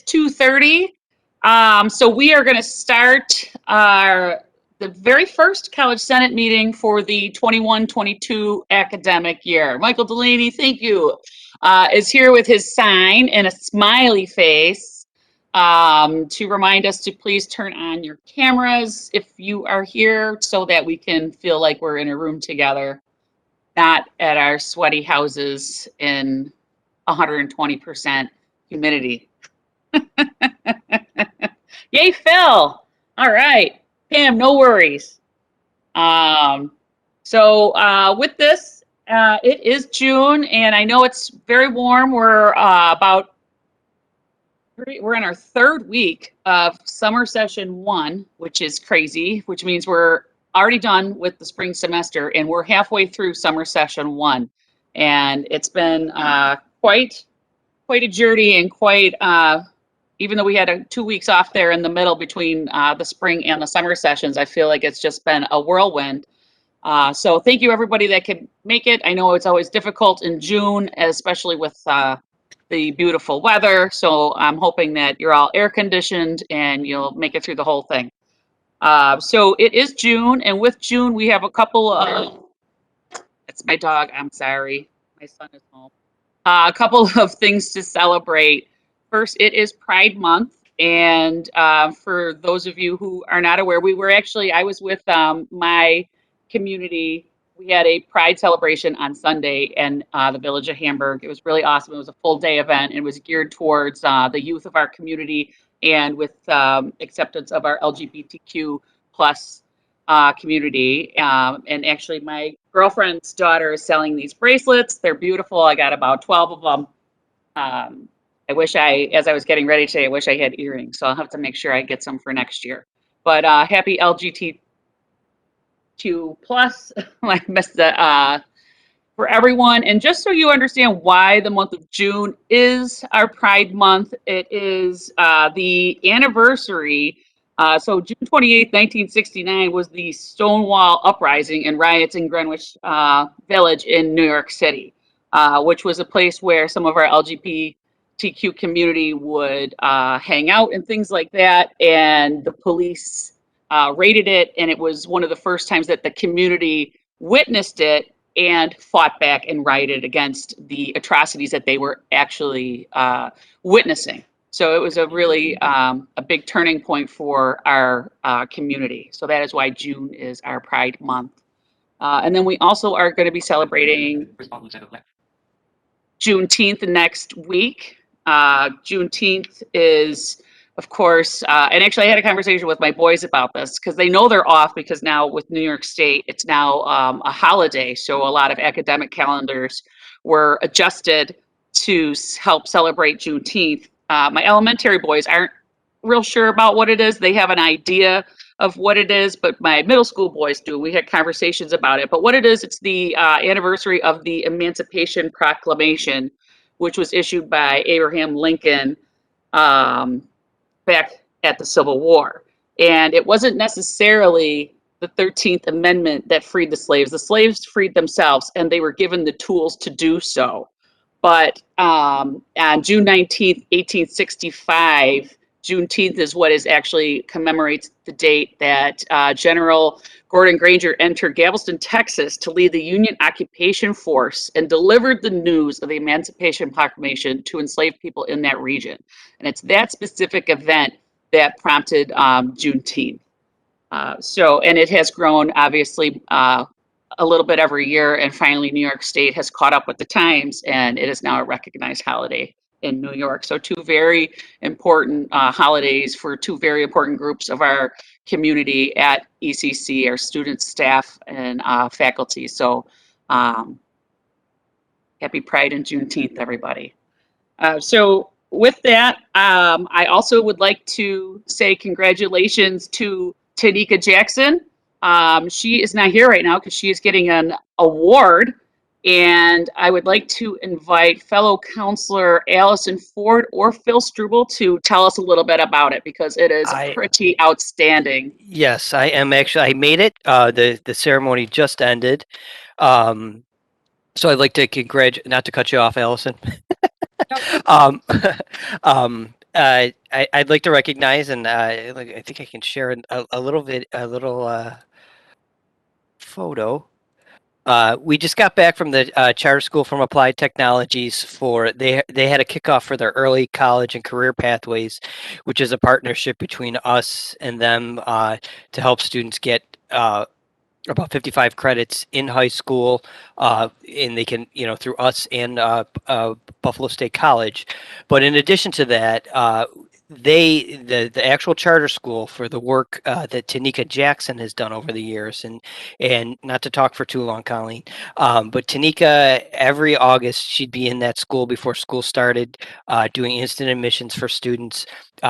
2:30. So we are going to start the very first College Senate meeting for the 21-22 academic year. Michael Delaney, thank you, is here with his sign and a smiley face to remind us to please turn on your cameras if you are here so that we can feel like we're in a room together, not at our sweaty houses in 120% humidity. Yay, Phil. All right. Pam, no worries. With this, it is June, and I know it's very warm. We're in our third week of summer session 1, which is crazy, which means we're already done with the spring semester, and we're halfway through summer session 1. And it's been quite a journey and quite even though we had 2 weeks off there in the middle between the spring and the summer sessions, I feel like it's just been a whirlwind. So thank you everybody that could make it. I know it's always difficult in June, especially with the beautiful weather. So I'm hoping that you're all air conditioned and you'll make it through the whole thing. So it is June, and with June we have a couple of, it's my dog, I'm sorry, my son is home. A couple of things to celebrate. First, it is Pride Month, and for those of you who are not aware, I was with my community. We had a Pride celebration on Sunday in the village of Hamburg. It was really awesome. It was a full day event, and it was geared towards the youth of our community and with acceptance of our LGBTQ plus community. And actually, my girlfriend's daughter is selling these bracelets. They're beautiful. I got about 12 of them. As I was getting ready today, I wish I had earrings, so I'll have to make sure I get some for next year. But happy LGBTQ plus, I missed the for everyone. And just so you understand why the month of June is our Pride Month, it is the anniversary. So June 28th, 1969 was the Stonewall Uprising and riots in Greenwich Village in New York City, which was a place where some of our LGBTQ community would hang out and things like that. And the police raided it, and it was one of the first times that the community witnessed it and fought back and rioted against the atrocities that they were actually witnessing. So it was a really a big turning point for our community. So that is why June is our Pride Month. And then we also are going to be celebrating Juneteenth next week. Juneteenth is, of course, and actually I had a conversation with my boys about this because they know they're off because now with New York State, it's now a holiday. So a lot of academic calendars were adjusted to help celebrate Juneteenth. My elementary boys aren't real sure about what it is. They have an idea of what it is, but my middle school boys do. We had conversations about it. But what it is, it's the anniversary of the Emancipation Proclamation, which was issued by Abraham Lincoln back at the Civil War. And it wasn't necessarily the 13th Amendment that freed the slaves. The slaves freed themselves, and they were given the tools to do so. But on June 19th, 1865, Juneteenth is what is actually commemorates the date that General Gordon Granger entered Galveston, Texas to lead the Union occupation force and delivered the news of the Emancipation Proclamation to enslaved people in that region. And it's that specific event that prompted Juneteenth. And it has grown, obviously, a little bit every year, and finally New York State has caught up with the times, and it is now a recognized holiday in New York. So two very important holidays for two very important groups of our community at ECC, our students, staff, and faculty. So happy Pride and Juneteenth, everybody. So with that, I also would like to say congratulations to Tanika Jackson. She is not here right now because she is getting an award. And I would like to invite fellow counselor Allison Ford or Phil Struble to tell us a little bit about it because it is pretty outstanding. Yes, I am actually. I made it. The ceremony just ended. So I'd like to congratulate, not to cut you off, Allison. I'd like to recognize, and I think I can share a little bit, a little photo. We just got back from the charter school from Applied Technologies for they had a kickoff for their early college and career pathways, which is a partnership between us and them to help students get about 55 credits in high school, and they can, through us and Buffalo State College. But in addition to that, the actual charter school for the work that Tanika Jackson has done over the years, and not to talk for too long, Colleen, but Tanika every August she'd be in that school before school started, doing instant admissions for students.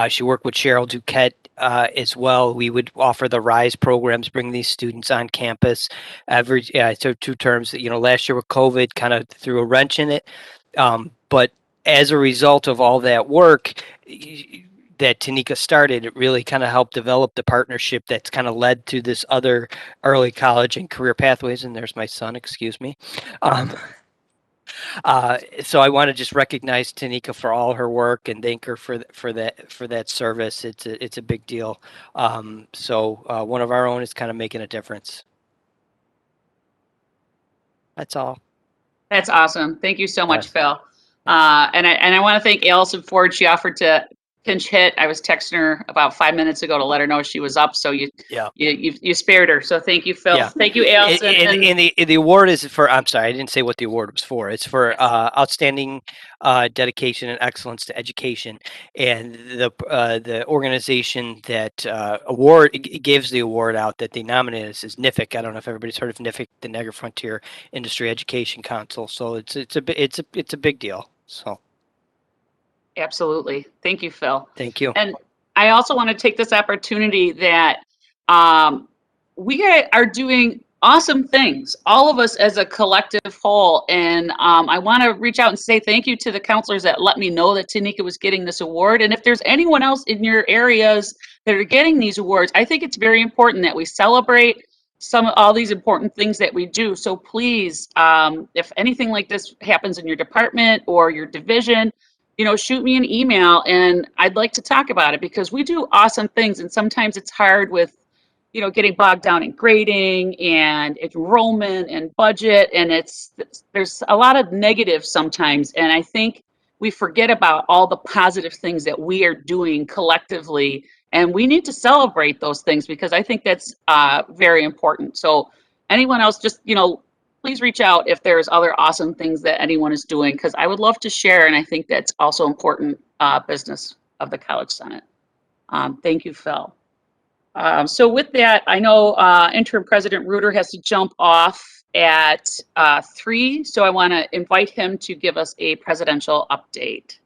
She worked with Cheryl Duquette as well. We would offer the RISE programs, bring these students on campus every so 2 terms. Last year with COVID kind of threw a wrench in it, but as a result of all that work that Tanika started, it really kind of helped develop the partnership that's kind of led to this other early college and career pathways. And there's my son, excuse me. So I want to just recognize Tanika for all her work and thank her for that service. It's a big deal. So one of our own is kind of making a difference. That's all. That's awesome. Thank you so much, Yes. Phil. And I want to thank Allison Ford. She offered to pinch hit. I was texting her about 5 minutes ago to let her know she was up. So Yeah. you spared her. So thank you, Phil. Yeah. Thank you, Allison. And the award is for, I'm sorry, I didn't say what the award was for. It's for outstanding dedication and excellence to education. And the organization that gives the award out that they nominated us is NIFIC. I don't know if everybody's heard of NIFIC, the Niagara Frontier Industry Education Council. So it's a big deal. So Absolutely. Thank you, Phil. thank you. And I also want to take this opportunity that we are doing awesome things, all of us as a collective whole. And I want to reach out and say thank you to the counselors that let me know that Tanika was getting this award. And if there's anyone else in your areas that are getting these awards, I think it's very important that we celebrate all these important things that we do. So please, if anything like this happens in your department or your division, shoot me an email and I'd like to talk about it because we do awesome things. And sometimes it's hard with, getting bogged down in grading and enrollment and budget. And there's a lot of negatives sometimes. And I think we forget about all the positive things that we are doing collectively. And we need to celebrate those things because I think that's very important. So anyone else, just, please reach out if there's other awesome things that anyone is doing, because I would love to share. And I think that's also important business of the College Senate. Thank you, Phil. So with that, I know Interim President Reuter has to jump off at 3. So I want to invite him to give us a presidential update.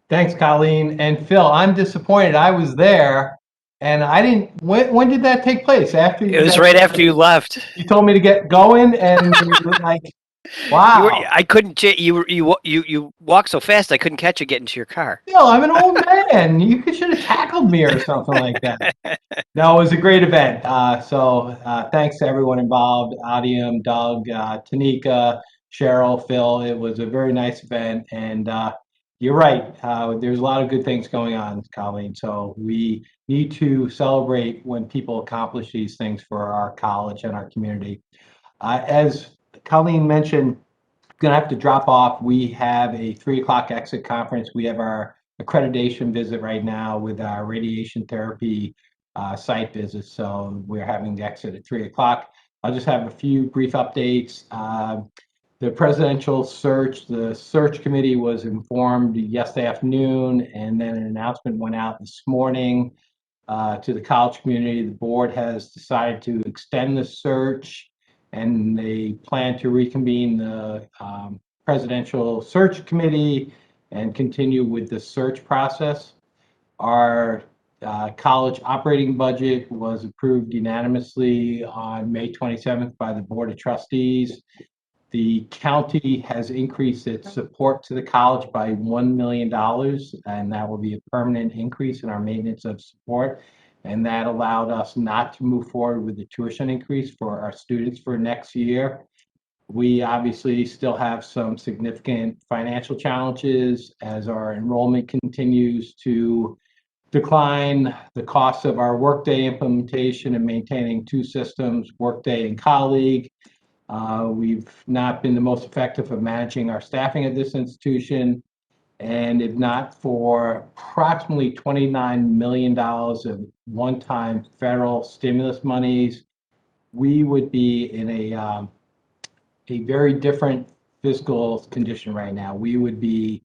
Thanks, Colleen. And Phil, I'm disappointed. I was there and I didn't, when did that take place? After It was right after you left. You told me to get going and you were like, wow. I couldn't. You walk so fast. I couldn't catch you getting to your car. Phil, I'm an old man. You should have tackled me or something like that. No, it was a great event. So thanks to everyone involved, Adium, Doug, Tanika, Cheryl, Phil. It was a very nice event. And you're right. There's a lot of good things going on, Colleen. So we need to celebrate when people accomplish these things for our college and our community. As Colleen mentioned, going to have to drop off. We have a 3:00 exit conference. We have our accreditation visit right now with our radiation therapy site visit. So we're having the exit at 3:00. I'll just have a few brief updates. The presidential search, the search committee was informed yesterday afternoon, and then an announcement went out this morning to the college community. The board has decided to extend the search, and they plan to reconvene the presidential search committee and continue with the search process. Our college operating budget was approved unanimously on May 27th by the Board of Trustees. The county has increased its support to the college by $1 million, and that will be a permanent increase in our maintenance of support. And that allowed us not to move forward with the tuition increase for our students for next year. We obviously still have some significant financial challenges as our enrollment continues to decline. The cost of our Workday implementation and maintaining two systems, Workday and Colleague. We've not been the most effective of managing our staffing at this institution. And if not for approximately $29 million of one-time federal stimulus monies, we would be in a very different fiscal condition right now. We would be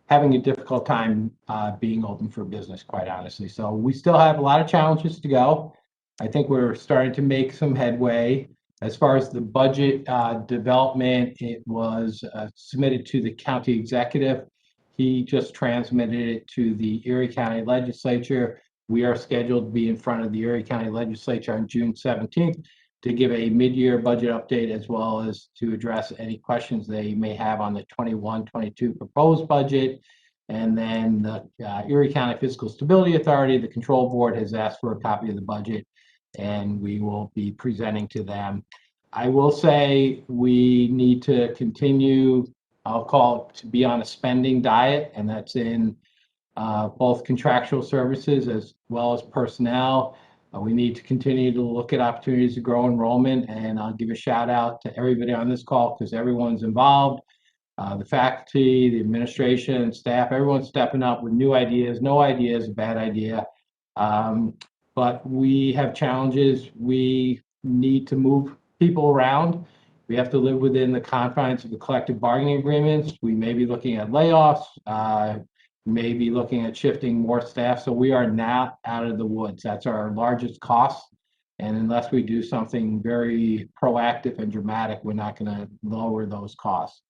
having a difficult time being open for business, quite honestly. So we still have a lot of challenges to go. I think we're starting to make some headway. As far as the budget development, it was submitted to the county executive. He just transmitted it to the Erie County Legislature. We are scheduled to be in front of the Erie County Legislature on June 17th to give a mid-year budget update, as well as to address any questions they may have on the 21-22 proposed budget. And then the Erie County Fiscal Stability Authority, the control board, has asked for a copy of the budget, and we will be presenting to them. I will say we need to continue, I'll call it, to be on a spending diet, and that's in both contractual services as well as personnel. We need to continue to look at opportunities to grow enrollment, and I'll give a shout out to everybody on this call because everyone's involved. The faculty, the administration, staff, everyone's stepping up with new ideas. No idea is a bad idea. But we have challenges. We need to move people around. We have to live within the confines of the collective bargaining agreements. We may be looking at layoffs, maybe looking at shifting more staff. So we are not out of the woods. That's our largest cost. And unless we do something very proactive and dramatic, we're not going to lower those costs.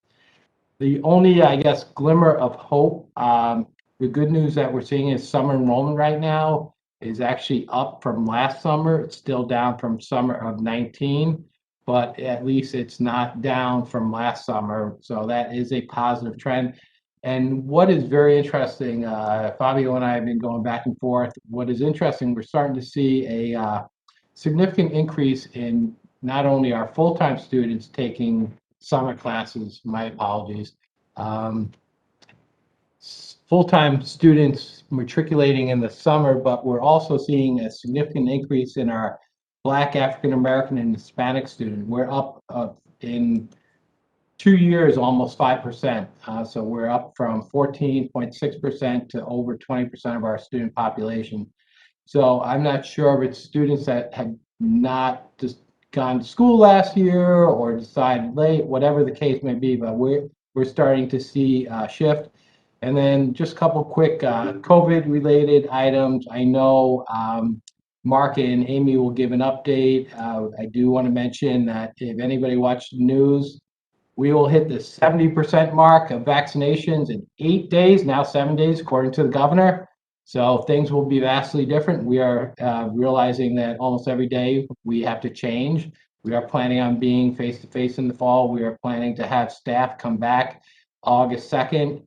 The only, I guess, glimmer of hope, the good news that we're seeing is summer enrollment right now is actually up from last summer. It's still down from summer of 19, but at least it's not down from last summer. So that is a positive trend. And what is very interesting, Fabio and I have been going back and forth. What is interesting, we're starting to see a significant increase in not only our full-time students taking summer classes, my apologies, full-time students matriculating in the summer, but we're also seeing a significant increase in our Black, African American, and Hispanic student. We're up in 2 years, almost 5%. So we're up from 14.6% to over 20% of our student population. So I'm not sure if it's students that have not just gone to school last year or decided late, whatever the case may be, but we're starting to see a shift. And then just a couple quick COVID-related items. I know Mark and Amy will give an update. I do want to mention that if anybody watched the news, we will hit the 70% mark of vaccinations in 8 days, now 7 days, according to the governor. So things will be vastly different. We are realizing that almost every day we have to change. We are planning on being face-to-face in the fall. We are planning to have staff come back August 2nd.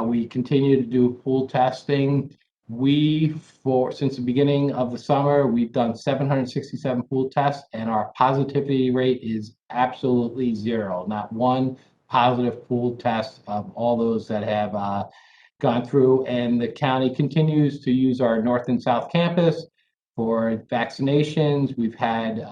We continue to do pool testing. Since the beginning of the summer, we've done 767 pool tests, and our positivity rate is absolutely zero. Not one positive pool test of all those that have gone through. And the county continues to use our North and South campus for vaccinations. We've had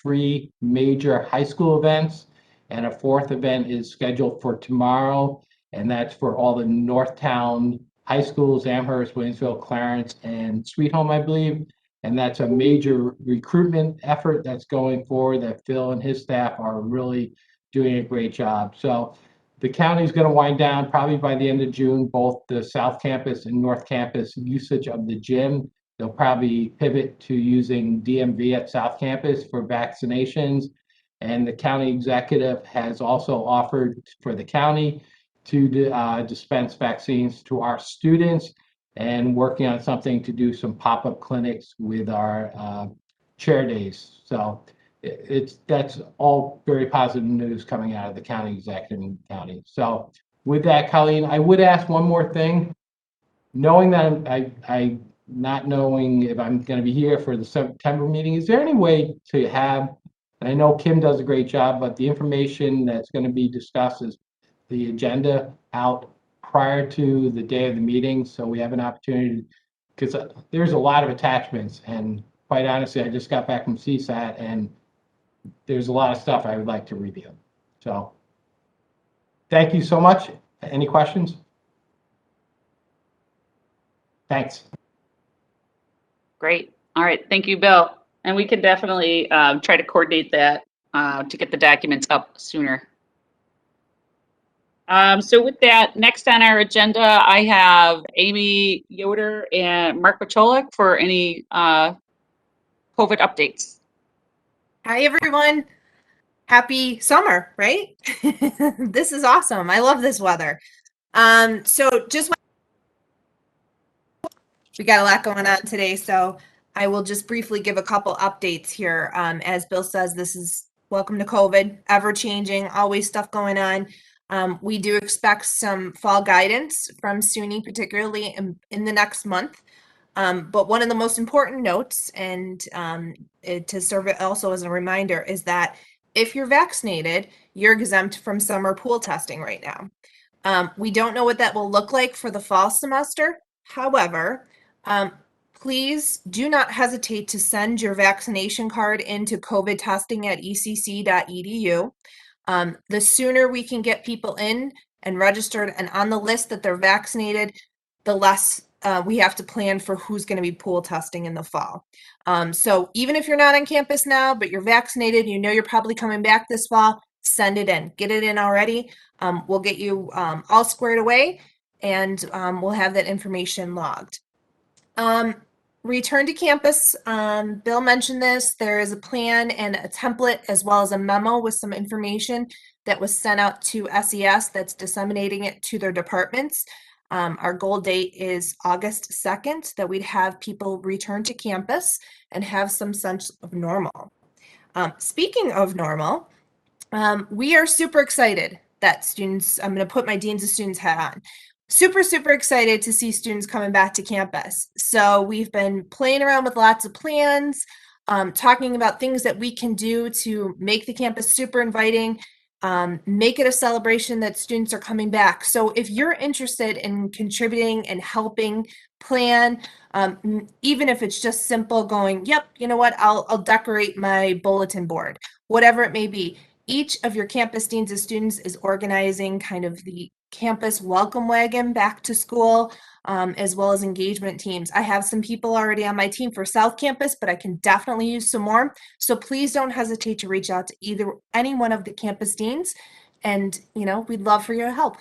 3 major high school events, and a 4th event is scheduled for tomorrow, and that's for all the Northtown high schools, Amherst, Williamsville, Clarence, and Sweet Home, I believe. And that's a major recruitment effort that's going forward that Phil and his staff are really doing a great job. So the county is going to wind down probably by the end of June, both the South Campus and North Campus usage of the gym. They'll probably pivot to using DMV at South Campus for vaccinations. And the county executive has also offered for the county to dispense vaccines to our students, and working on something to do some pop-up clinics with our chair days. So that's all very positive news coming out of the county executive and county. So with that, Colleen, I would ask one more thing. Knowing that I not knowing if I'm going to be here for the September meeting, is there any way to have And I know Kim does a great job, but the information that's going to be discussed is the agenda out prior to the day of the meeting, so we have an opportunity, because there's a lot of attachments, and quite honestly, I just got back from CSAT, and there's a lot of stuff I would like to review. So, thank you so much. Any questions? Thanks. Great. All right. Thank you, Bill. And we can definitely try to coordinate that to get the documents up sooner. So with that, next on our agenda, I have Amy Yoder and Mark Pacholik for any COVID updates. Hi, everyone. Happy summer, right? This is awesome. I love this weather. So just we got a lot going on today, so I will just briefly give a couple updates here. As Bill says, this is welcome to COVID, ever changing, always stuff going on. We do expect some fall guidance from SUNY, particularly in the next month. But one of the most important notes, and to serve it also as a reminder, is that if you're vaccinated, you're exempt from summer pool testing right now. We don't know what that will look like for the fall semester. However, please do not hesitate to send your vaccination card into COVID testing at ecc.edu. The sooner we can get people in and registered and on the list that they're vaccinated, the less we have to plan for who's going to be pool testing in the fall. So even if you're not on campus now, but you're vaccinated, you know you're probably coming back this fall, send it in. Get it in already. We'll get you all squared away, and we'll have that information logged. Return to campus. Bill mentioned this. There is a plan and a template as well as a memo with some information that was sent out to SES that's disseminating it to their departments. Our goal date is August 2nd, that we'd have people return to campus and have some sense of normal. Speaking of normal, we are super excited that students, I'm going to put my Deans of Students hat on. Super excited to see students coming back to campus. So we've been playing around with lots of plans, talking about things that we can do to make the campus super inviting, make it a celebration that students are coming back. So if you're interested in contributing and helping plan, even if it's just simple going, yep, you know what, I'll decorate my bulletin board, whatever it may be. Each of your campus deans of students is organizing kind of the campus welcome wagon back to school, as well as engagement teams. I have some people already on my team for South Campus, but I can definitely use some more. So please don't hesitate to reach out to any one of the campus deans, and we'd love for your help.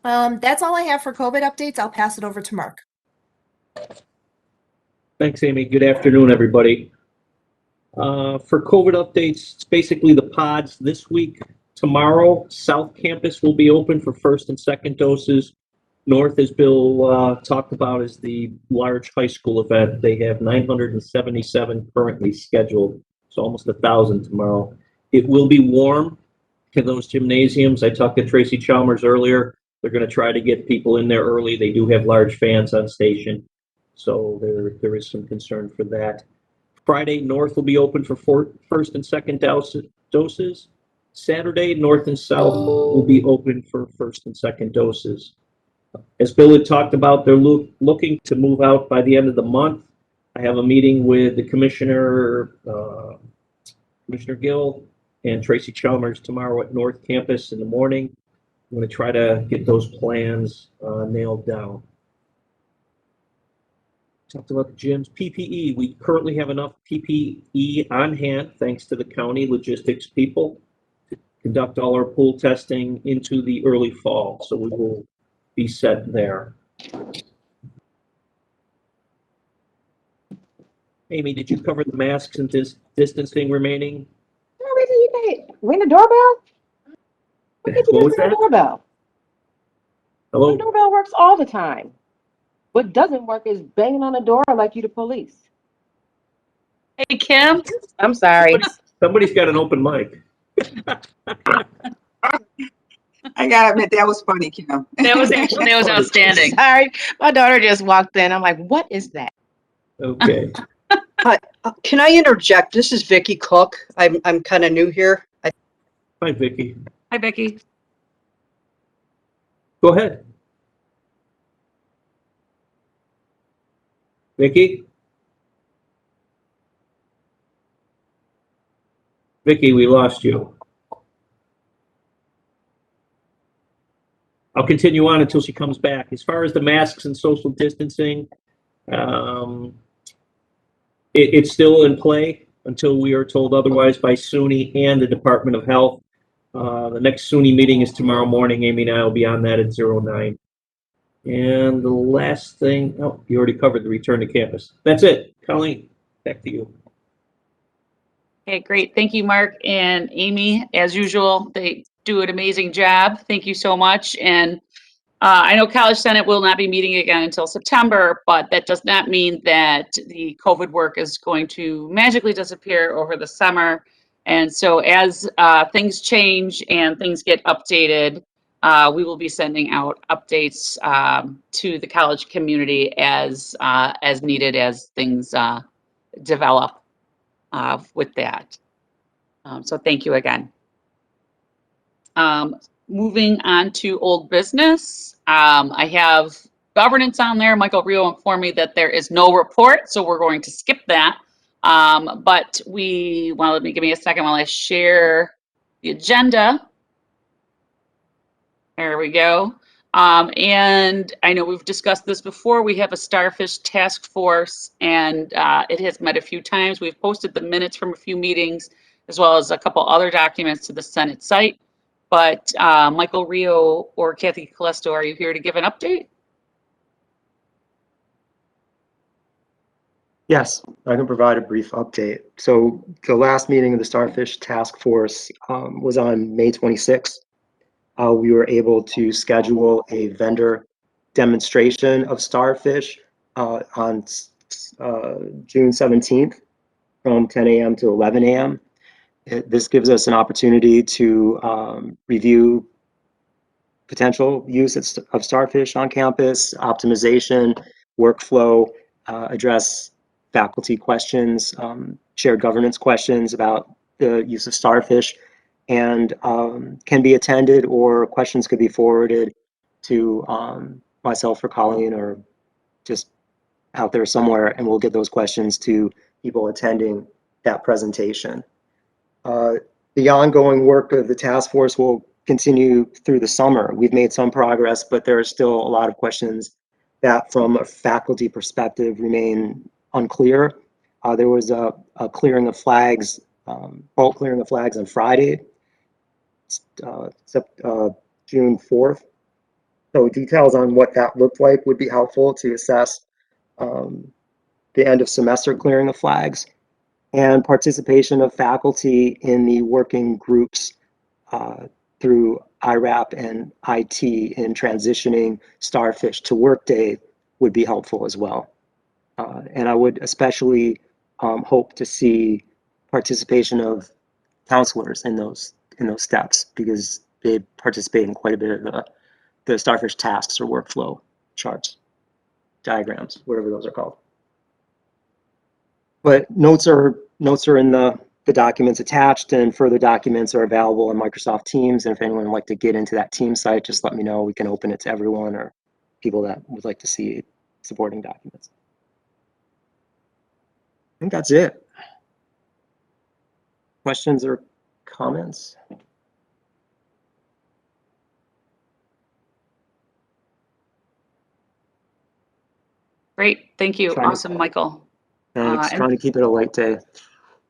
That's all I have for COVID updates. I'll pass it over to Mark. Thanks, Amy. Good afternoon, everybody. For COVID updates, it's basically the pods this week. Tomorrow, South Campus will be open for first and second doses. North, as Bill talked about, is the large high school event. They have 977 currently scheduled, so almost 1,000 tomorrow. It will be warm to those gymnasiums. I talked to Tracy Chalmers earlier. They're going to try to get people in there early. They do have large fans on station, so there is some concern for that. Friday, North will be open for first and second doses. Saturday, North and South will be open for first and second doses. As Bill had talked about, they're looking to move out by the end of the month. I have a meeting with the Commissioner Gill and Tracy Chalmers tomorrow at North Campus in the morning. I'm going to try to get those plans nailed down. Talked about the gyms. PPE, we currently have enough PPE on hand, thanks to the county logistics people, to conduct all our pool testing into the early fall. So we will be set there. Amy, did you cover the masks and distancing remaining? No reason you can't ring the doorbell. Why can't you What was just ring the that? doorbell? Hello? The doorbell works all the time. What doesn't work is banging on the door like you the police. Hey, Kim. I'm sorry. Somebody's got an open mic. I gotta admit, that was funny, Kim. That was outstanding. Sorry, my daughter just walked in. I'm like, what is that? Okay. Hi, can I interject? This is Vicky Cook. I'm kind of new here. Hi, Vicky. Hi, Becky. Go ahead. Vicky? Vicky, we lost you. I'll continue on until she comes back. As far as the masks and social distancing, it's still in play until we are told otherwise by SUNY and the Department of Health. The next SUNY meeting is tomorrow morning. Amy and I will be on that at 09. And the last thing, oh, you already covered the return to campus. That's it. Colleen, back to you. Okay, great. Thank you, Mark and Amy. As usual, they do an amazing job. Thank you so much. And I know College Senate will not be meeting again until September, but that does not mean that the COVID work is going to magically disappear over the summer. And so as things change and things get updated, we will be sending out updates to the college community as needed as things develop with that. So thank you again. Moving on to old business. I have governance on there. Michael Rio informed me that there is no report, so we're going to skip that. But let me give me a second while I share the agenda. There we go. And I know we've discussed this before. We have a Starfish task force, and it has met a few times. We've posted the minutes from a few meetings, as well as a couple other documents to the Senate site. But Michael Rio or Kathy Calesto, are you here to give an update? Yes, I can provide a brief update. So the last meeting of the Starfish Task Force was on May 26th. We were able to schedule a vendor demonstration of Starfish on June 17th from 10 a.m. to 11 a.m. This gives us an opportunity to review potential use of Starfish on campus, optimization, workflow, address faculty questions, shared governance questions about the use of Starfish, and can be attended, or questions could be forwarded to myself or Colleen, or just out there somewhere, and we'll get those questions to people attending that presentation. The ongoing work of the task force will continue through the summer. We've made some progress, but there are still a lot of questions that from a faculty perspective remain unclear. There was a clearing of flags, bulk clearing of flags on Friday, June 4th. So details on what that looked like would be helpful to assess the end of semester clearing of flags, and participation of faculty in the working groups through IRAP and IT in transitioning Starfish to Workday would be helpful as well. And I would especially hope to see participation of counselors in those steps, because they participate in quite a bit of the Starfish tasks or workflow charts, diagrams, whatever those are called. But notes are in the documents attached, and further documents are available in Microsoft Teams. And if anyone would like to get into that team site, just let me know. We can open it to everyone or people that would like to see supporting documents. I think that's it. Questions or comments? Great, thank you. Awesome, Michael. Thanks. Trying to keep it a light day.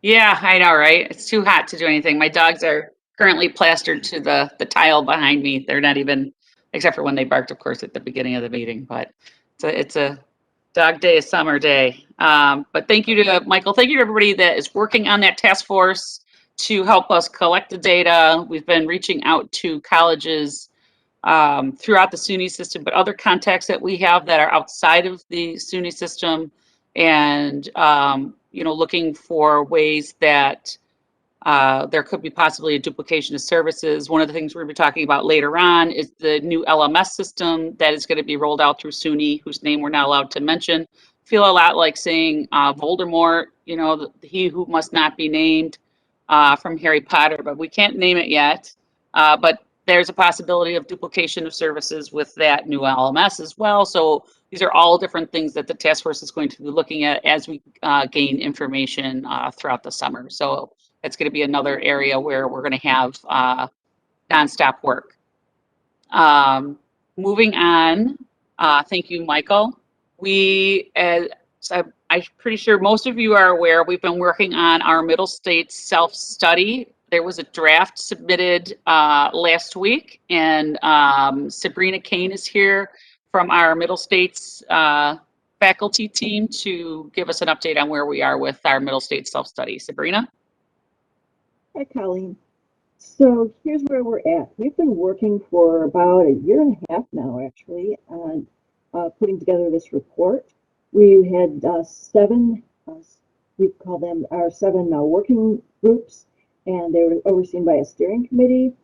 Yeah, I know, right? It's too hot to do anything. My dogs are currently plastered to the tile behind me. They're not even, except for when they barked, of course, at the beginning of the meeting. But it's a dog day, a summer day. But thank you to Michael. Thank you to everybody that is working on that task force to help us collect the data. We've been reaching out to colleges throughout the SUNY system, but other contacts that we have that are outside of the SUNY system, and looking for ways that there could be possibly a duplication of services. One of the things we're going to be talking about later on is the new LMS system that is going to be rolled out through SUNY, whose name we're not allowed to mention, feel a lot like saying Voldemort, you know, he who must not be named from Harry Potter, but we can't name it yet. But there's a possibility of duplication of services with that new LMS as well. So these are all different things that the task force is going to be looking at as we gain information throughout the summer. So it's going to be another area where we're going to have nonstop work. Moving on, thank you, Michael. So I'm pretty sure most of you are aware, we've been working on our Middle States self-study. There was a draft submitted last week, and Sabrina Kane is here from our Middle States faculty team to give us an update on where we are with our Middle States self-study. Sabrina? Hi, Colleen. So here's where we're at. We've been working for about a year and a half now, actually, on putting together this report. We had seven, we call them our seven working groups, and they were overseen by a steering committee,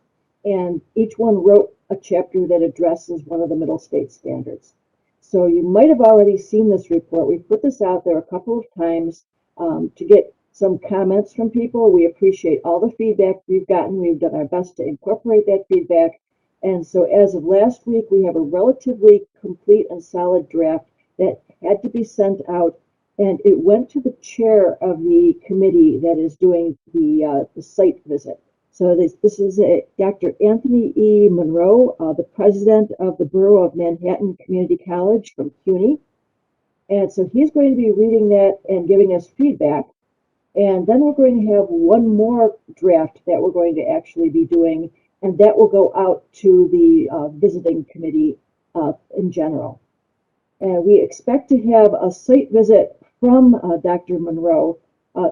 and each one wrote a chapter that addresses one of the Middle States standards. So you might have already seen this report. We've put this out there a couple of times to get some comments from people. We appreciate all the feedback we've gotten. We've done our best to incorporate that feedback. And so as of last week, we have a relatively complete and solid draft that had to be sent out. And it went to the chair of the committee that is doing the site visit. So this is Dr. Anthony E. Monroe, the president of the Borough of Manhattan Community College from CUNY. And so he's going to be reading that and giving us feedback. And then we're going to have one more draft that we're going to actually be doing, and that will go out to the visiting committee in general. And we expect to have a site visit from Dr. Monroe.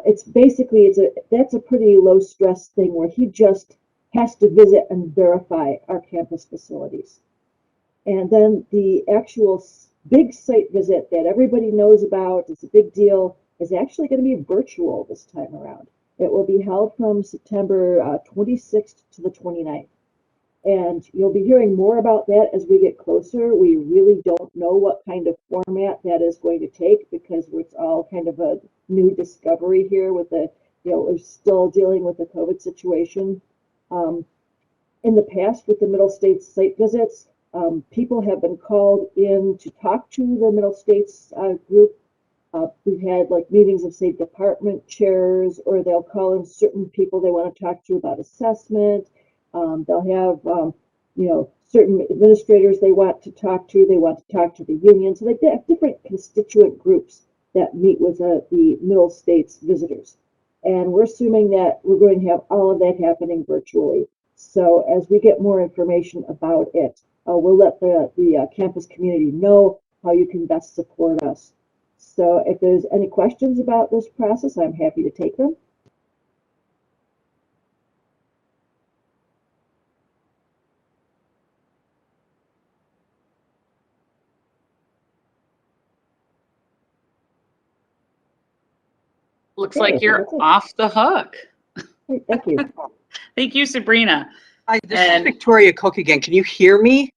It's basically, that's a pretty low stress thing where he just has to visit and verify our campus facilities. And then the actual big site visit that everybody knows about, it's a big deal, is actually going to be virtual this time around. It will be held from September 26th to the 29th. And you'll be hearing more about that as we get closer. We really don't know what kind of format that is going to take because it's all kind of a new discovery here with the, we're still dealing with the COVID situation. In the past with the Middle States site visits, people have been called in to talk to the Middle States group. We've had like meetings of, say, department chairs, or they'll call in certain people they want to talk to about assessment. They'll have, certain administrators they want to talk to. They want to talk to the union. So they have different constituent groups that meet with the Middle States visitors. And we're assuming that we're going to have all of that happening virtually. So as we get more information about it, we'll let the campus community know how you can best support us. So if there's any questions about this process, I'm happy to take them. Looks like you're off the hook. Great, thank you. Thank you, Sabrina. Hi, this is Victoria Cook again. Can you hear me?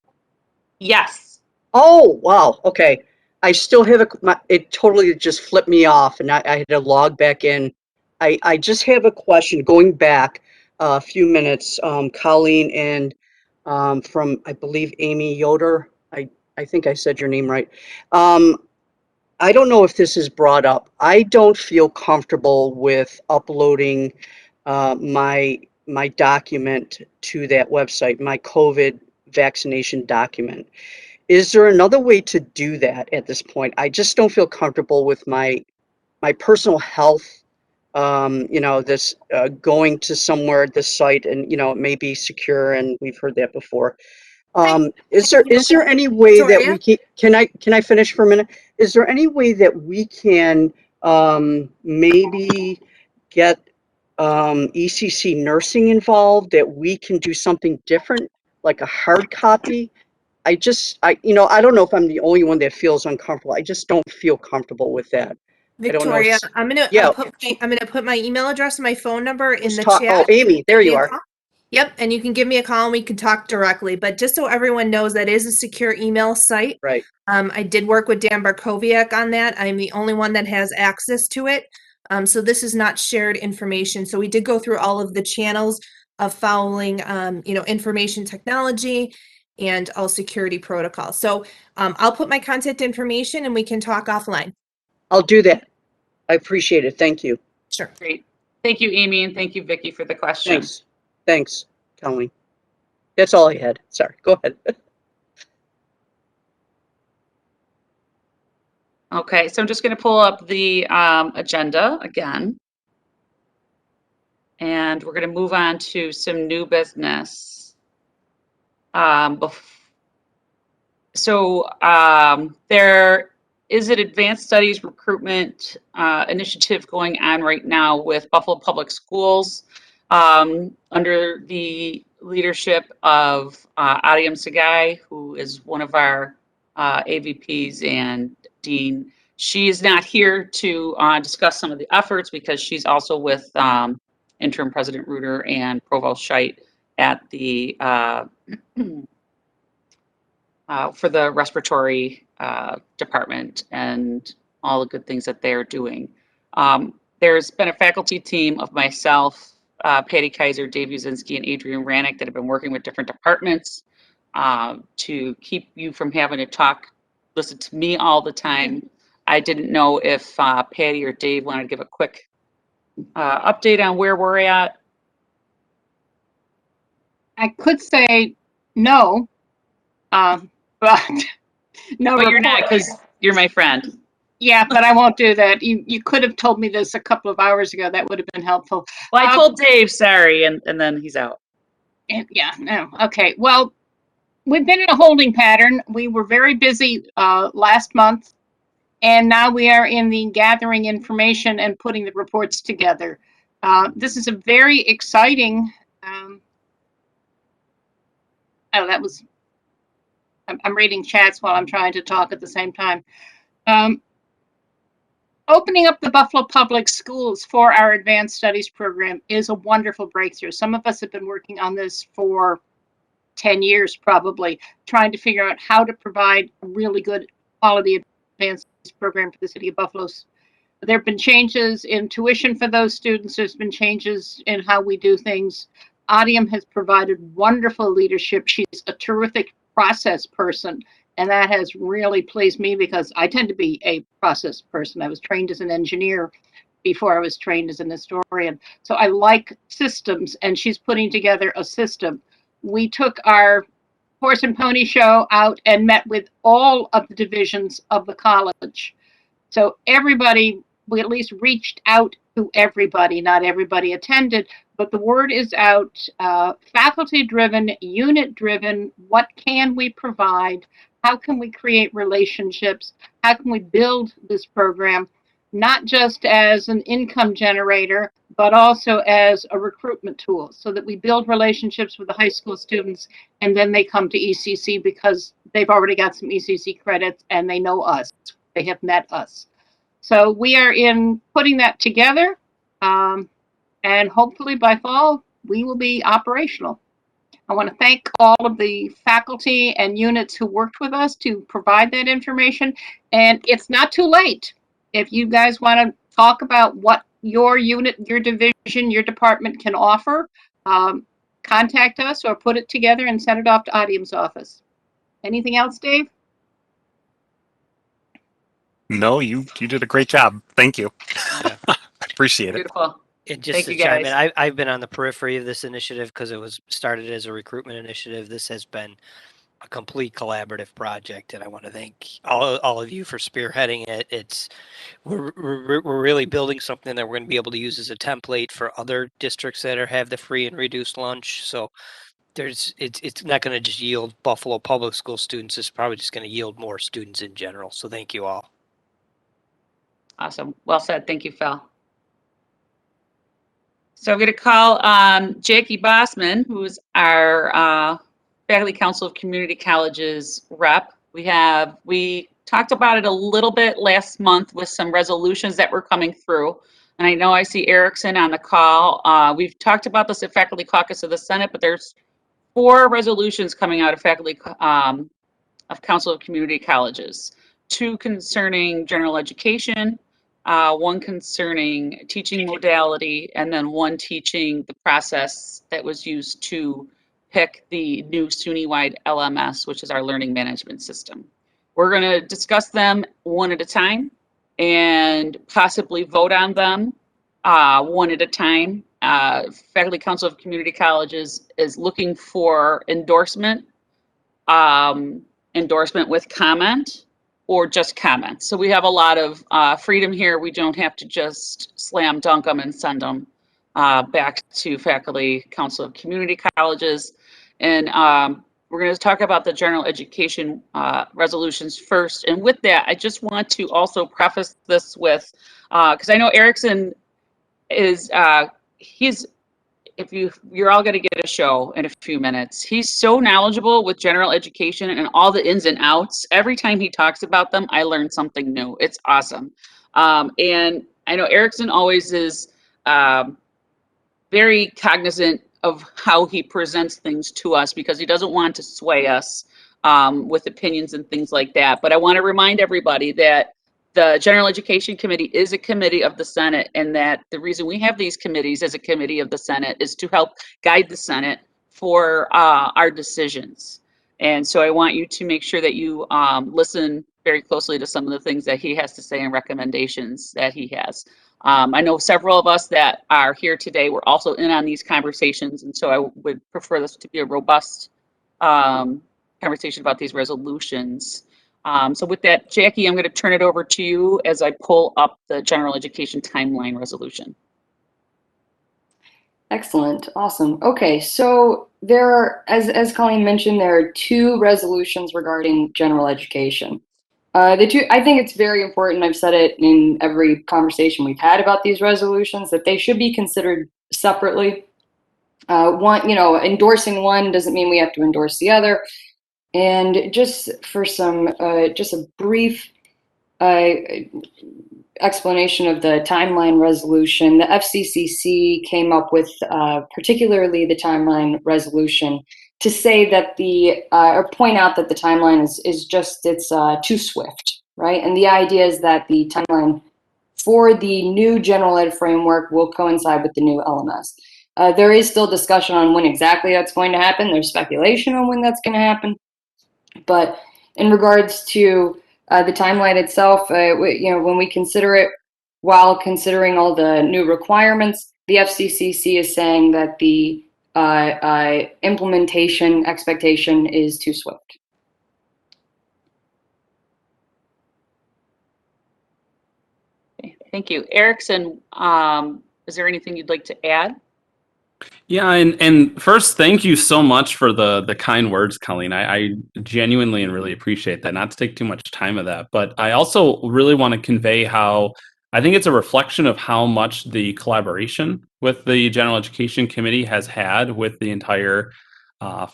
Yes. Oh, wow. Okay. I still have it totally just flipped me off and I had to log back in. I just have a question going back a few minutes. Colleen and from, I believe, Amy Yoder. I think I said your name right. I don't know if this is brought up. I don't feel comfortable with uploading my document to that website, my COVID vaccination document. Is there another way to do that at this point? I just don't feel comfortable with my personal health, this going to somewhere, this site, and, it may be secure, and we've heard that before. Is there any way that we can I finish for a minute? Is there any way that we can maybe get ECC nursing involved, that we can do something different, like a hard copy? I don't know if I'm the only one that feels uncomfortable. I just don't feel comfortable with that. Victoria, I'm gonna Yeah. put my email address and my phone number in the Oh, chat. Amy, there you are. Yep, and you can give me a call and we can talk directly. But just so everyone knows, that is a secure email site. Right. I did work with Dan Barkowiak on that. I'm the only one that has access to it. So this is not shared information. So we did go through all of the channels of following, information technology and all security protocols. So I'll put my contact information and we can talk offline. I'll do that. I appreciate it. Thank you. Sure. Great. Thank you, Amy, and thank you, Vicky, for the question. Thanks. Thanks, Colleen. That's all I had. Sorry. Go ahead. Okay, so I'm just going to pull up the agenda again. And we're going to move on to some new business. There is an advanced studies recruitment initiative going on right now with Buffalo Public Schools under the leadership of Adiam Sagai, who is one of our AVPs and Dean. She is not here to discuss some of the efforts because she's also with Interim President Reuter and Provost Scheit at the for the respiratory department and all the good things that they're doing. There's been a faculty team of myself, Patty Kaiser, Dave Uzinski, and Adrian Rannick that have been working with different departments to keep you from having to listen to me all the time. I didn't know if Patty or Dave wanted to give a quick update on where we're at. I could say no, but no. But you're not, because you're my friend. Yeah, but I won't do that. You could have told me this a couple of hours ago. That would have been helpful. Well, I told Dave, sorry, and then he's out. Yeah, no. Okay. Well, we've been in a holding pattern. We were very busy last month, and now we are in the gathering information and putting the reports together. This is a very exciting. I'm reading chats while I'm trying to talk at the same time. Opening up the Buffalo Public Schools for our advanced studies program is a wonderful breakthrough. Some of us have been working on this for 10 years, probably, trying to figure out how to provide a really good quality advanced program for the city of Buffalo. There have been changes in tuition for those students. There's been changes in how we do things. Adiam has provided wonderful leadership. She's a terrific process person. And that has really pleased me because I tend to be a process person. I was trained as an engineer before I was trained as an historian. So I like systems, and she's putting together a system. We took our horse and pony show out and met with all of the divisions of the college. So everybody, we at least reached out to everybody. Not everybody attended, but the word is out, faculty-driven, unit-driven. What can we provide? How can we create relationships? How can we build this program, not just as an income generator, but also as a recruitment tool, so that we build relationships with the high school students, and then they come to ECC because they've already got some ECC credits and they know us. They have met us. So we are in putting that together, and hopefully by fall, we will be operational. I want to thank all of the faculty and units who worked with us to provide that information. And it's not too late. If you guys want to talk about what your unit, your division, your department can offer, contact us or put it together and send it off to Adiam's office. Anything else, Dave? No, you did a great job. Thank you. Yeah. I appreciate it. Beautiful. And just Thank to you, chime in, guys. I've been on the periphery of this initiative because it was started as a recruitment initiative. This has been a complete collaborative project, and I want to thank all of you for spearheading it. We're really building something that we're going to be able to use as a template for other districts that have the free and reduced lunch. So it's not going to just yield Buffalo Public School students. It's probably just going to yield more students in general. So thank you all. Awesome. Well said. Thank you, Phil. So I'm going to call Jackie Bossman, who's our Faculty Council of Community Colleges rep. We talked about it a little bit last month with some resolutions that were coming through. And I know I see Erickson on the call. We've talked about this at Faculty Caucus of the Senate, but there's 4 resolutions coming out of of Council of Community Colleges. 2 concerning general education, 1 concerning teaching modality, and then 1 teaching the process that was used to pick the new SUNY-wide LMS, which is our learning management system. We're going to discuss them one at a time and possibly vote on them one at a time. Faculty Council of Community Colleges is looking for endorsement with comment or just comments. So we have a lot of freedom here. We don't have to just slam dunk them and send them back to Faculty Council of Community Colleges. And we're going to talk about the general education resolutions first. And with that, I just want to also preface this with, because I know Erickson is, you're all going to get a show in a few minutes. He's so knowledgeable with general education and all the ins and outs. Every time he talks about them, I learn something new. It's awesome. And I know Erickson always is very cognizant of how he presents things to us because he doesn't want to sway us with opinions and things like that. But I want to remind everybody that the General Education Committee is a committee of the Senate, and that the reason we have these committees as a committee of the Senate is to help guide the Senate for our decisions. And so I want you to make sure that you listen very closely to some of the things that he has to say and recommendations that he has. I know several of us that are here today were also in on these conversations, and so I would prefer this to be a robust conversation about these resolutions. So with that, Jackie, I'm going to turn it over to you as I pull up the general education timeline resolution. Excellent. Awesome. Okay, so there are, as Colleen mentioned, there are 2 resolutions regarding general education. The 2, I think it's very important, I've said it in every conversation we've had about these resolutions, that they should be considered separately. Endorsing one doesn't mean we have to endorse the other. And just for just a brief explanation of the timeline resolution, the FCCC came up with particularly the timeline resolution to say that or point out that the timeline is too swift, right? And the idea is that the timeline for the new general ed framework will coincide with the new LMS. There is still discussion on when exactly that's going to happen. There's speculation on when that's going to happen. But in regards to the timeline itself, when we consider it, while considering all the new requirements, the FCCC is saying that the implementation expectation is too swift. Okay, thank you. Erickson, is there anything you'd like to add? Yeah, and first, thank you so much for the kind words, Colleen. I genuinely and really appreciate that. Not to take too much time of that, but I also really want to convey how I think it's a reflection of how much the collaboration with the General Education Committee has had with the entire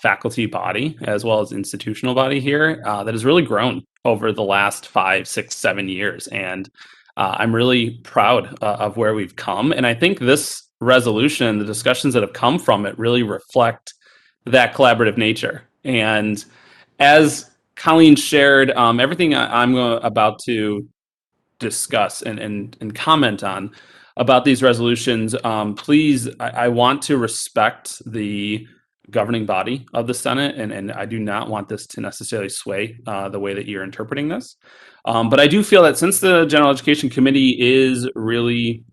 faculty body as well as institutional body here that has really grown over the last 5, 6, 7 years. And I'm really proud of where we've come. And I think this resolution, the discussions that have come from it really reflect that collaborative nature. And as Colleen shared, everything I'm about to discuss and comment on about these resolutions, please, I want to respect the governing body of the Senate, and I do not want this to necessarily sway the way that you're interpreting this. But I do feel that since the General Education Committee is really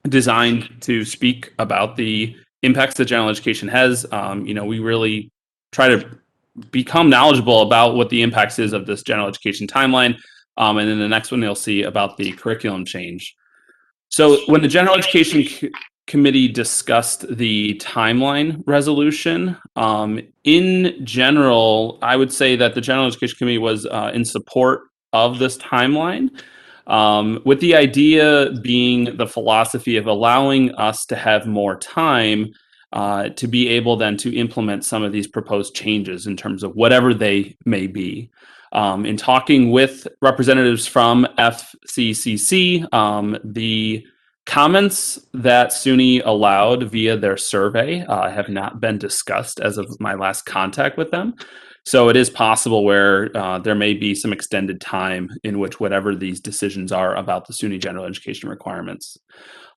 designed to speak about the impacts that general education has, we really try to become knowledgeable about what the impacts is of this general education timeline. And then the next one you'll see about the curriculum change. So when the General Education Committee discussed the timeline resolution, in general, I would say that the General Education Committee was in support of this timeline, with the idea being the philosophy of allowing us to have more time to be able then to implement some of these proposed changes in terms of whatever they may be. In talking with representatives from FCCC, the Comments that SUNY allowed via their survey have not been discussed as of my last contact with them. So it is possible where there may be some extended time in which whatever these decisions are about the SUNY general education requirements.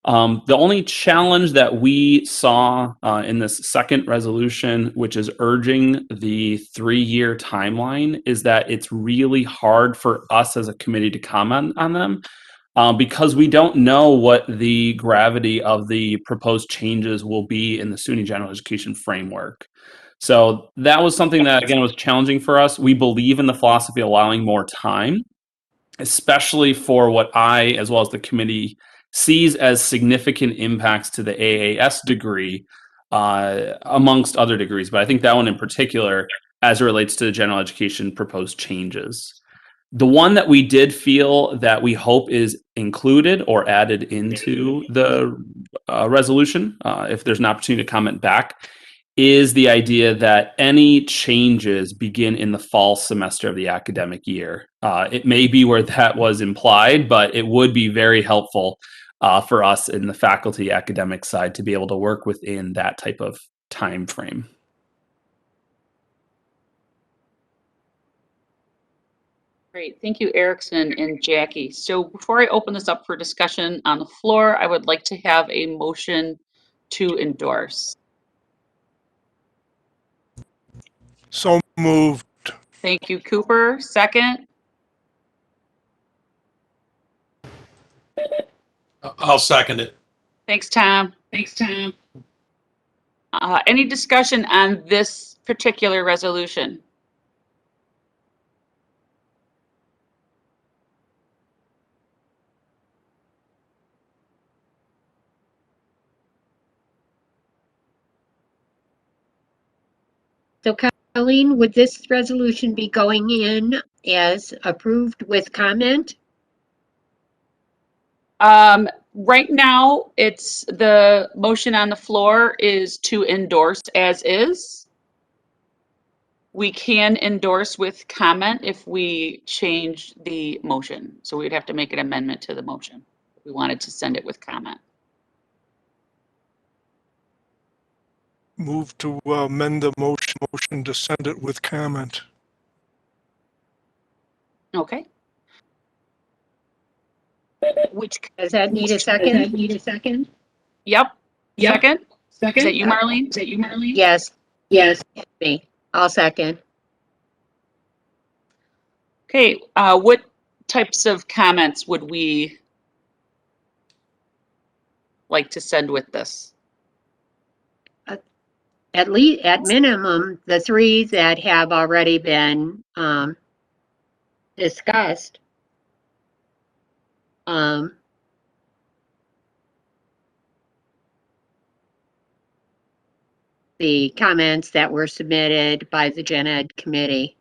The only challenge that we saw in this second resolution, which is urging the 3-year timeline, is that it's really hard for us as a committee to comment on them. Because we don't know what the gravity of the proposed changes will be in the SUNY general education framework. So that was something that, again, was challenging for us. We believe in the philosophy of allowing more time, especially for what I, as well as the committee, sees as significant impacts to the AAS degree, amongst other degrees. But I think that one in particular, as it relates to the general education proposed changes. The one that we did feel that we hope is included or added into the resolution, if there's an opportunity to comment back, is the idea that any changes begin in the fall semester of the academic year. It may be where that was implied, but it would be very helpful for us in the faculty academic side to be able to work within that type of time frame. Great. Thank you, Erickson and Jackie. So before I open this up for discussion on the floor, I would like to have a motion to endorse. So moved. Thank you, Cooper. Second. I'll second it. Thanks, Tom. Any discussion on this particular resolution? So Colleen, would this resolution be going in as approved with comment? Right now, it's the motion on the floor is to endorse as is. We can endorse with comment if we change the motion. So we'd have to make an amendment to the motion if we wanted to send it with comment. Move to amend the motion to send it with comment. Okay. Does that need a second? Yep. Second? Is that you, Marlene? Yes. Me. I'll second. Okay, what types of comments would we like to send with this? At least, at minimum, the 3 that have already been discussed. The comments that were submitted by the Gen Ed committee.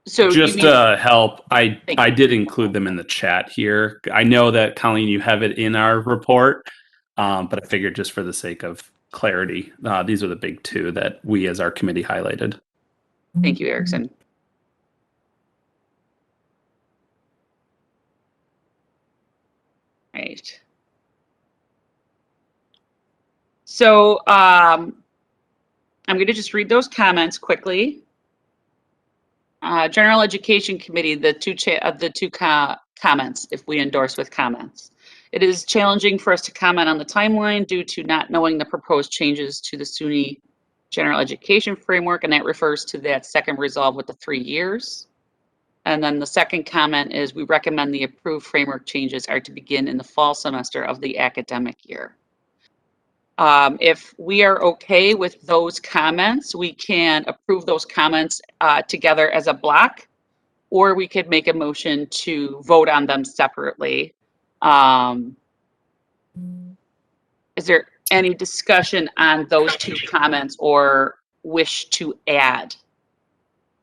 So just to help, I did include them in the chat here. I know that, Colleen, you have it in our report, but I figured just for the sake of clarity, these are the big 2 that we as our committee highlighted. Thank you, Erickson. Right. So I'm going to just read those comments quickly. General Education Committee, the two comments, if we endorse with comments. It is challenging for us to comment on the timeline due to not knowing the proposed changes to the SUNY General Education Framework, and that refers to that second resolve with the 3 years. And then the second comment is we recommend the approved framework changes are to begin in the fall semester of the academic year. If we are okay with those comments, we can approve those comments together as a block, or we could make a motion to vote on them separately. Is there any discussion on those 2 comments or wish to add?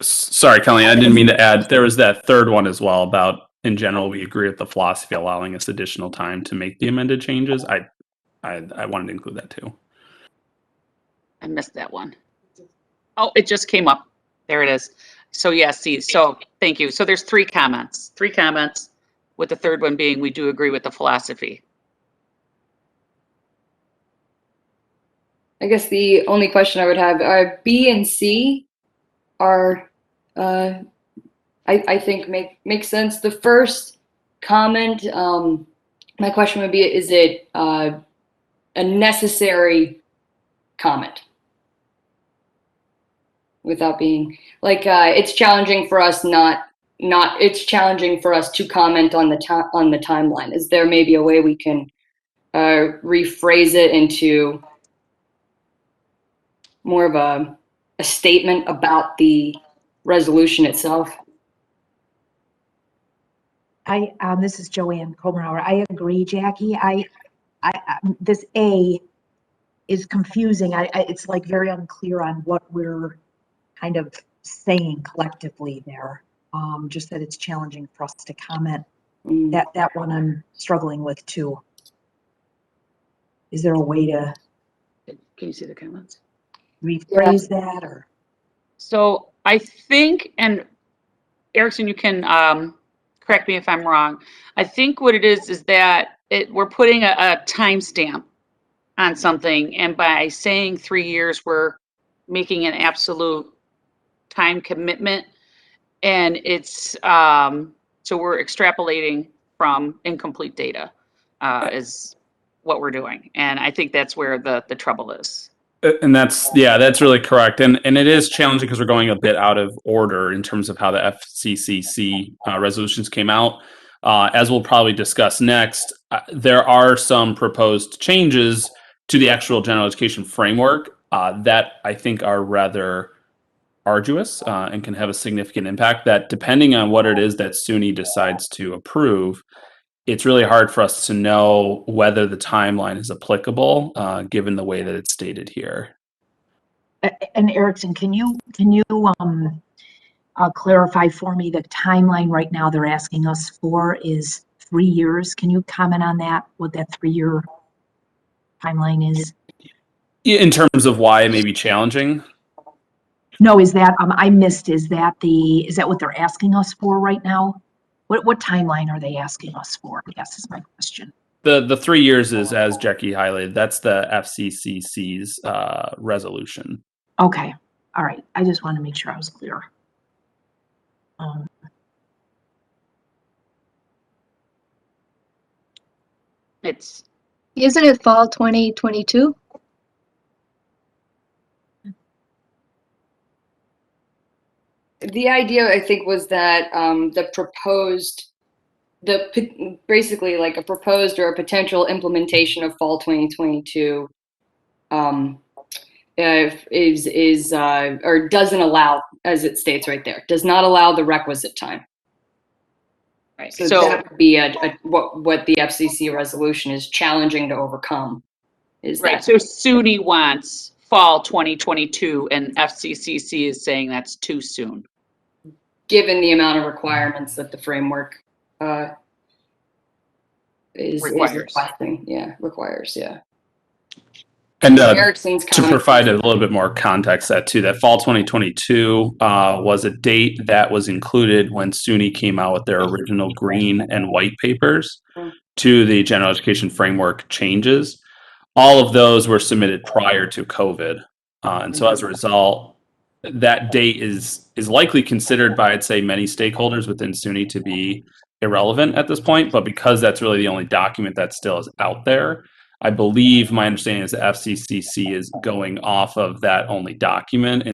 Sorry, Colleen, I didn't mean to add. There was that third one as well about, in general, we agree with the philosophy allowing us additional time to make the amended changes. I wanted to include that too. I missed that one. Oh, it just came up. There it is. So yes, see, so thank you. So there's three comments, with the third one being, we do agree with the philosophy. I guess the only question I would have are B and C are, I think make sense. The first comment, my question would be, is it a necessary comment? Without being like, it's challenging for us it's challenging for us to comment on the timeline. Is there maybe a way we can rephrase it into more of a statement about the resolution itself? This is Joanne Comerauer. I agree, Jackie. This A is confusing. It's like very unclear on what we're kind of saying collectively there. Just that it's challenging for us to comment. That one I'm struggling with too. Is there a way to? Can you see the comments? Rephrase that or? So I think, and Erickson, you can correct me if I'm wrong. I think what it is that we're putting a timestamp on something, and by saying 3 years, we're making an absolute time commitment, and it's so we're extrapolating from incomplete data is what we're doing, and I think that's where the trouble is. And that's really correct. And it is challenging because we're going a bit out of order in terms of how the FCCC resolutions came out. As we'll probably discuss next, there are some proposed changes to the actual general education framework that I think are rather arduous and can have a significant impact that, depending on what it is that SUNY decides to approve, it's really hard for us to know whether the timeline is applicable, given the way that it's stated here. And Erickson, can you clarify for me the timeline right now they're asking us for is 3 years? Can you comment on that? What that 3-year timeline is? In terms of why it may be challenging? No, is that I missed? Is that what they're asking us for right now? What timeline are they asking us for? I guess is my question. The 3 years is, as Jackie highlighted, that's the FCCC's resolution. Okay, all right. I just want to make sure I was clear. Isn't it fall 2022? The idea, I think, was that basically like a proposed or a potential implementation of fall 2022 is or doesn't allow, as it states right there, does not allow the requisite time. Right. So that would be what the FCC resolution is challenging to overcome. Is right. That so SUNY wants fall 2022, and FCCC is saying that's too soon, given the amount of requirements that the framework is requesting? Requires. And Erickson's to provide a little bit more context, that fall 2022 was a date that was included when SUNY came out with their original green and white papers to the general education framework changes. All of those were submitted prior to COVID. And so as a result, that date is likely considered by, I'd say, many stakeholders within SUNY to be irrelevant at this point. But because that's really the only document that still is out there, I believe my understanding is the FCCC is going off of that only document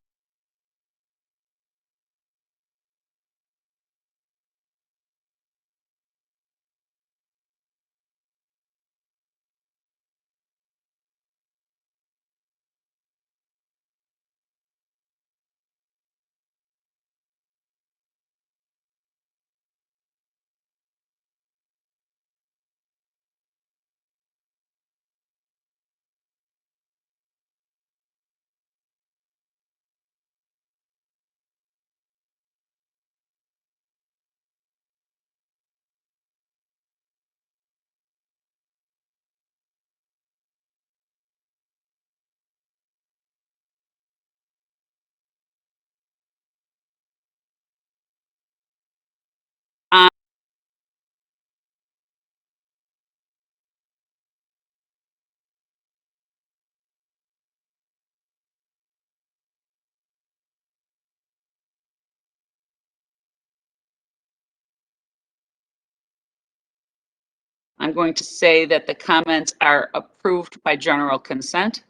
I'm going to say that the comments are approved by general consent.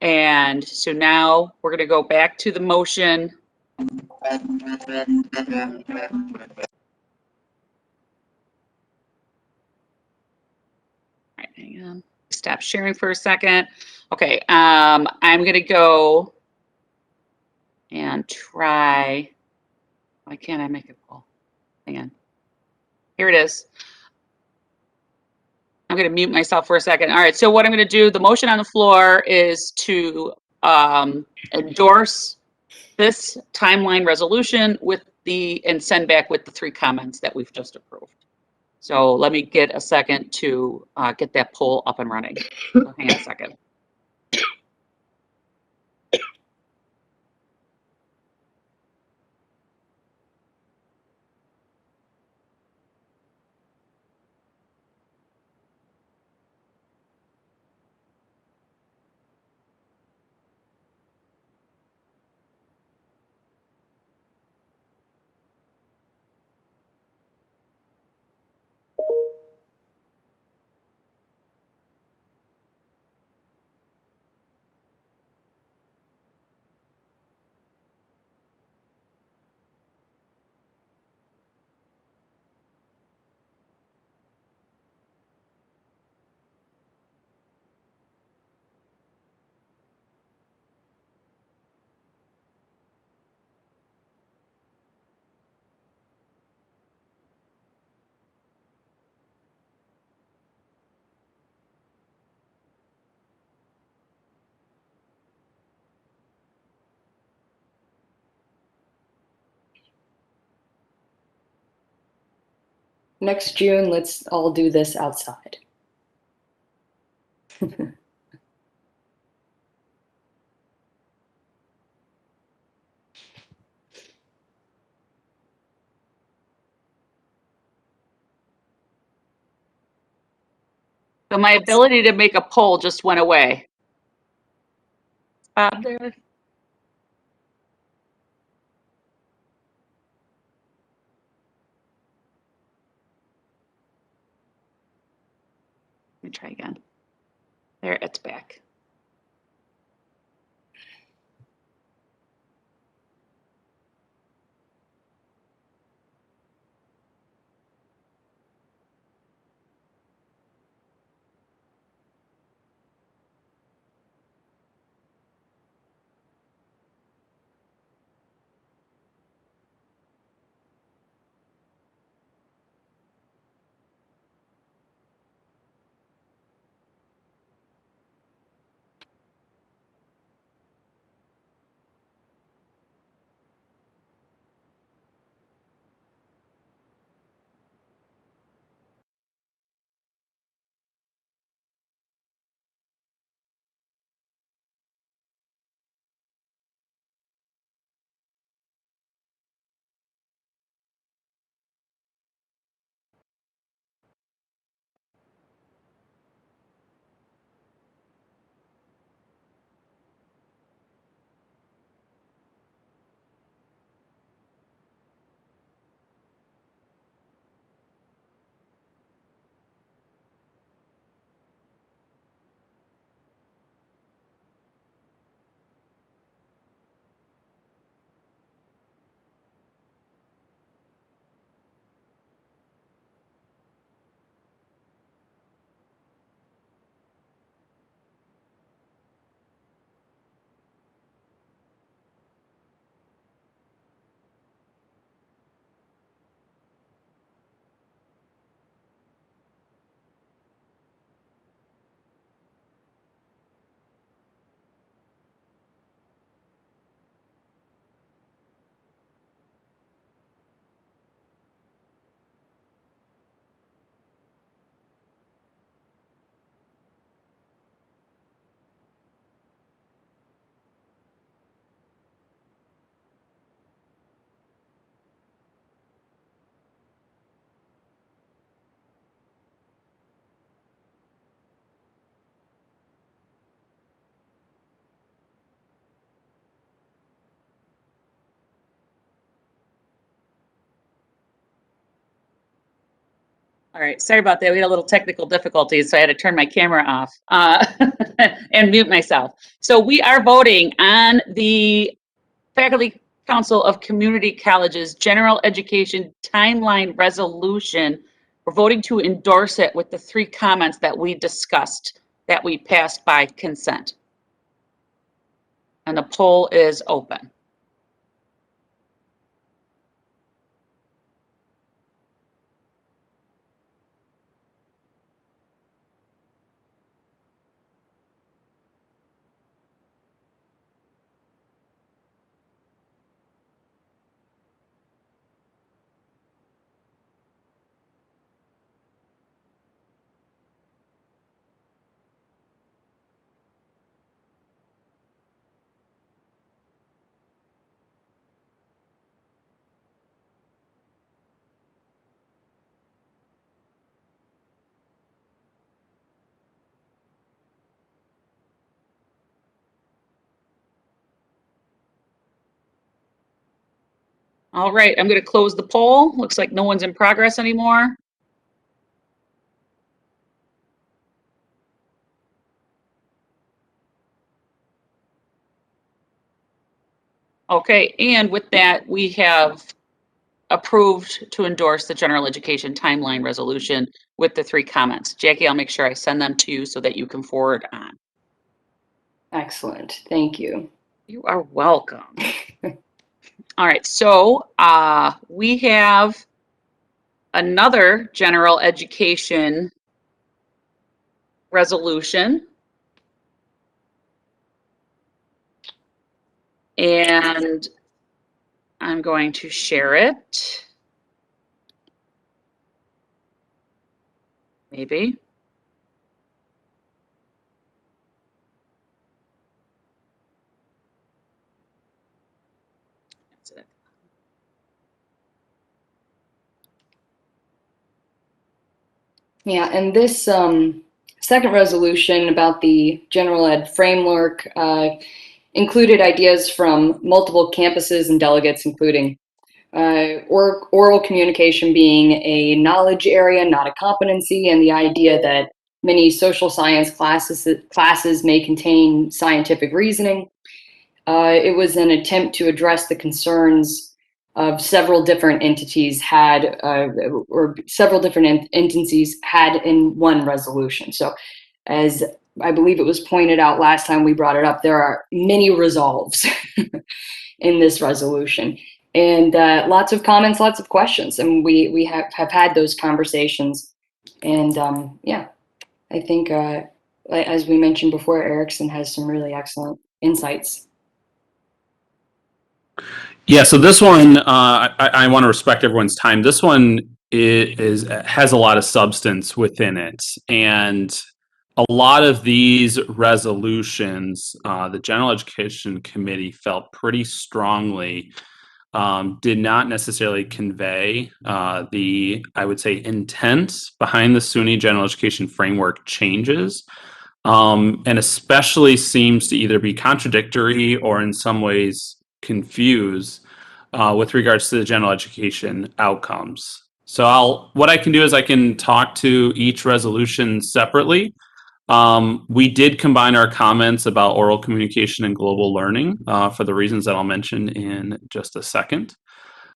And so now we're going to go back to the motion. All right, hang on. Stop sharing for a second. Okay, I'm going to go and try. Why can't I make it full? Hang on. Here it is. I'm going to mute myself for a second. All right, so what I'm going to do, the motion on the floor is to endorse this timeline resolution with and send back with the 3 comments that we've just approved. So let me get a second to get that poll up and running. So hang on a second. Next June, let's all do this outside. So my ability to make a poll just went away. There. Let me try again. There, it's back. All right, sorry about that. We had a little technical difficulties, so I had to turn my camera off and mute myself. So we are voting on the Faculty Council of Community Colleges General Education Timeline Resolution. We're voting to endorse it with the 3 comments that we discussed that we passed by consent. And the poll is open. All right, I'm going to close the poll. Looks like no one's in progress anymore. Okay, and with that, we have approved to endorse the General Education Timeline Resolution with the 3 comments. Jackie, I'll make sure I send them to you so that you can forward on. Excellent. Thank you. You are welcome. All right, so we have another general education resolution. And I'm going to share it. Maybe. That's it. Yeah, and this second resolution about the general ed framework included ideas from multiple campuses and delegates, including oral communication being a knowledge area, not a competency, and the idea that many social science classes may contain scientific reasoning. It was an attempt to address the concerns of several different entities had, or several different entities had in one resolution. So as I believe it was pointed out last time we brought it up, there are many resolves in this resolution. And lots of comments, lots of questions. And we have had those conversations. And yeah, I think, as we mentioned before, Erickson has some really excellent insights. Yeah, so this one, I want to respect everyone's time. This one has a lot of substance within it. And a lot of these resolutions, the General Education Committee felt pretty strongly did not necessarily convey the, I would say, intent behind the SUNY General Education Framework changes, and especially seems to either be contradictory or in some ways confuse with regards to the general education outcomes. So what I can do is I can talk to each resolution separately. We did combine our comments about oral communication and global learning for the reasons that I'll mention in just a second.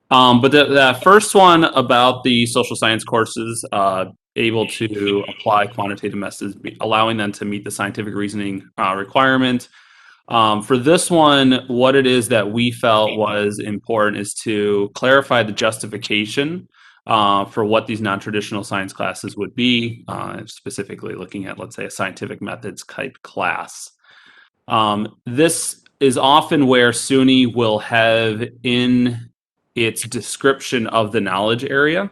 But the first one about the social science courses able to apply quantitative methods, allowing them to meet the scientific reasoning requirement. For this one, what it is that we felt was important is to clarify the justification for what these non-traditional science classes would be, specifically looking at, let's say, a scientific methods type class. This is often where SUNY will have in its description of the knowledge area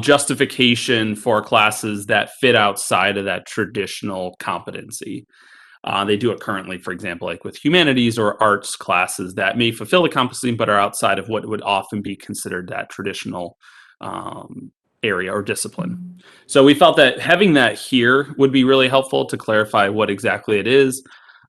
justification for classes that fit outside of that traditional competency. They do it currently, for example, like with humanities or arts classes that may fulfill the competency but are outside of what would often be considered that traditional area or discipline. So we felt that having that here would be really helpful to clarify what exactly it is,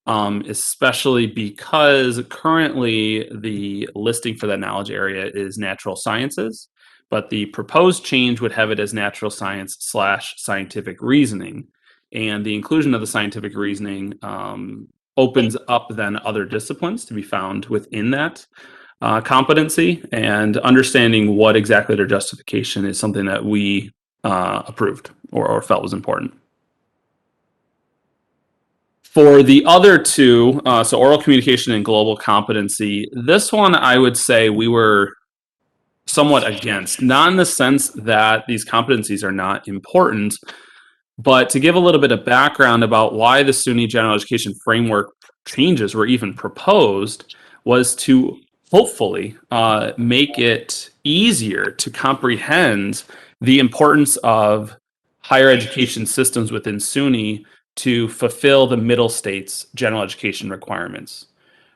especially because currently the listing for that knowledge area is natural sciences. but the proposed change would have it as natural science / scientific reasoning. And the inclusion of the scientific reasoning opens up then other disciplines to be found within that competency, and understanding what exactly their justification is something that we approved or felt was important. For the other two, so oral communication and global competency, this one I would say we were somewhat against, not in the sense that these competencies are not important, but to give a little bit of background about why the SUNY General Education Framework changes were even proposed was to hopefully make it easier to comprehend the importance of higher education systems within SUNY to fulfill the middle states general education requirements,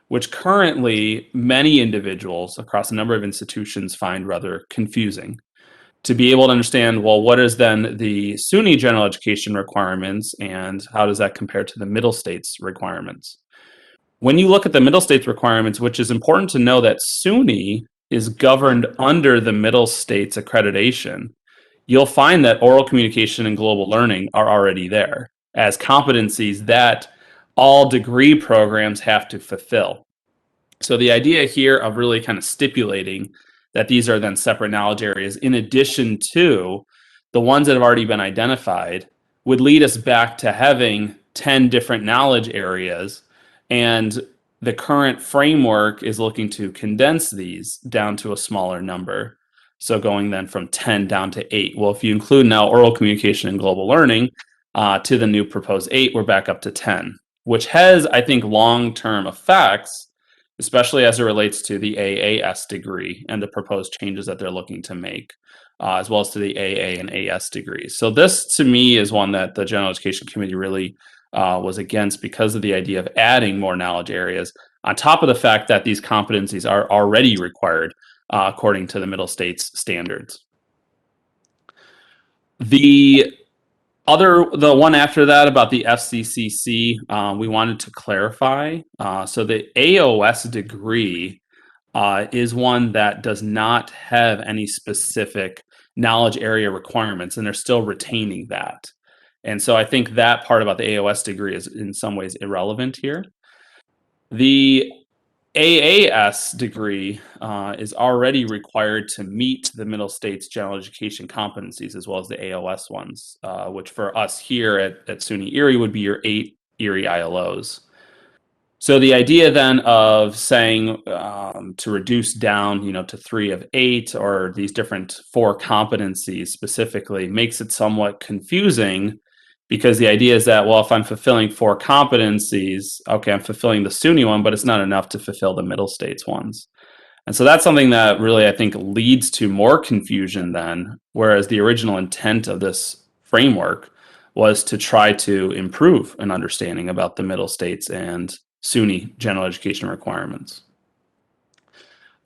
which currently many individuals across a number of institutions find rather confusing. To be able to understand, well, what is then the SUNY general education requirements and how does that compare to the middle states requirements? When you look at the middle states requirements, which is important to know that SUNY is governed under the middle states accreditation, you'll find that oral communication and global learning are already there as competencies that all degree programs have to fulfill. So the idea here of really kind of stipulating that these are then separate knowledge areas in addition to the ones that have already been identified would lead us back to having 10 different knowledge areas, and the current framework is looking to condense these down to a smaller number. So going then from 10 down to 8. Well, if you include now oral communication and global learning to the new proposed 8, we're back up to 10, which has, I think, long-term effects, especially as it relates to the AAS degree and the proposed changes that they're looking to make, as well as to the AA and AS degrees. So this, to me, is one that the General Education Committee really was against because of the idea of adding more knowledge areas, on top of the fact that these competencies are already required according to the middle states standards. The one after that about the FCCC, we wanted to clarify. So the AOS degree is one that does not have any specific knowledge area requirements, and they're still retaining that. And so I think that part about the AOS degree is in some ways irrelevant here. The AAS degree is already required to meet the middle states general education competencies as well as the AOS ones, which for us here at SUNY Erie would be your 8 Erie ILOs. So the idea then of saying to reduce down, to 3 of 8 or these different 4 competencies specifically makes it somewhat confusing, because the idea is that, well, if I'm fulfilling 4 competencies, okay, I'm fulfilling the SUNY one, but it's not enough to fulfill the middle states ones. And so that's something that really, I think, leads to more confusion then, whereas the original intent of this framework was to try to improve an understanding about the middle states and SUNY general education requirements.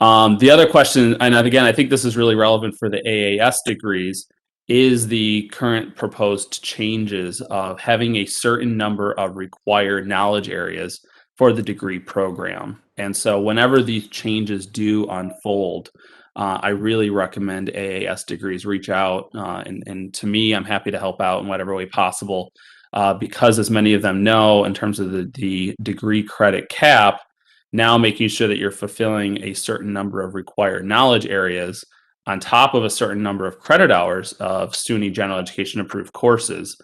The other question, and again, I think this is really relevant for the AAS degrees, is the current proposed changes of having a certain number of required knowledge areas for the degree program. And so whenever these changes do unfold, I really recommend AAS degrees reach out. And to me, I'm happy to help out in whatever way possible, because as many of them know, in terms of the degree credit cap, now making sure that you're fulfilling a certain number of required knowledge areas on top of a certain number of credit hours of SUNY general education approved courses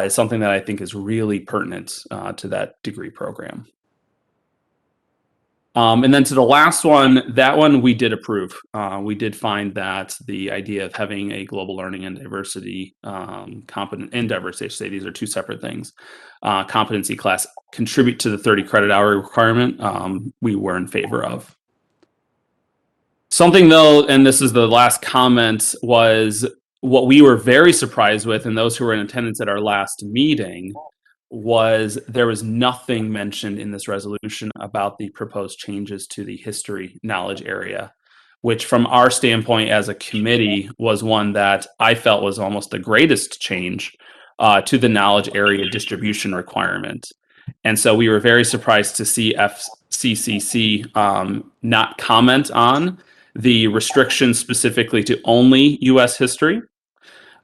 is something that I think is really pertinent to that degree program. And then to the last one, that one we did approve. We did find that the idea of having a global learning and diversity competent and diversity, I should say these are 2 separate things, competency class contribute to the 30 credit hour requirement, we were in favor of. Something though, and this is the last comment, was what we were very surprised with, and those who were in attendance at our last meeting, was there was nothing mentioned in this resolution about the proposed changes to the history knowledge area, which from our standpoint as a committee was one that I felt was almost the greatest change to the knowledge area distribution requirement. And so we were very surprised to see FCCC not comment on the restrictions specifically to only U.S. history,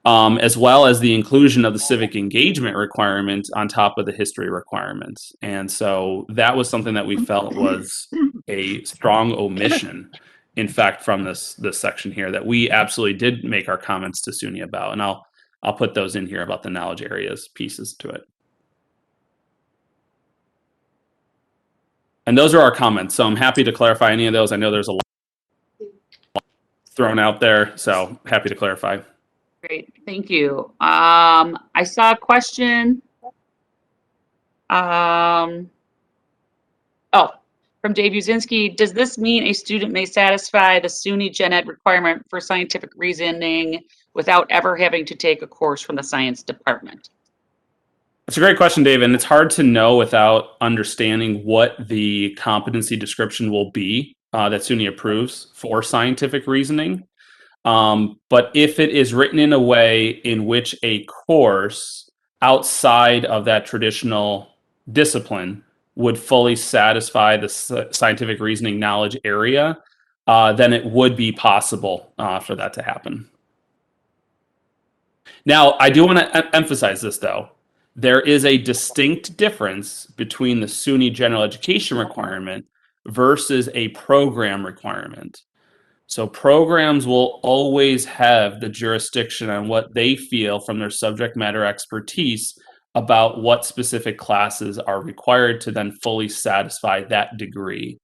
as well as the inclusion of the civic engagement requirement on top of the history requirements. And so that was something that we felt was a strong omission, in fact, from this section here, that we absolutely did make our comments to SUNY about. And I'll put those in here about the knowledge areas pieces to it. And those are our comments. So I'm happy to clarify any of those. I know there's a lot thrown out there, so happy to clarify. Great, thank you. I saw a question. Oh, from Dave Uzinski. Does this mean a student may satisfy the SUNY Gen Ed requirement for scientific reasoning without ever having to take a course from the science department? That's a great question, Dave, and it's hard to know without understanding what the competency description will be that SUNY approves for scientific reasoning. But if it is written in a way in which a course outside of that traditional discipline would fully satisfy the scientific reasoning knowledge area, then it would be possible for that to happen. Now, I do want to emphasize this, though. There is a distinct difference between the SUNY general education requirement versus a program requirement. So programs will always have the jurisdiction on what they feel from their subject matter expertise about what specific classes are required to then fully satisfy that degree.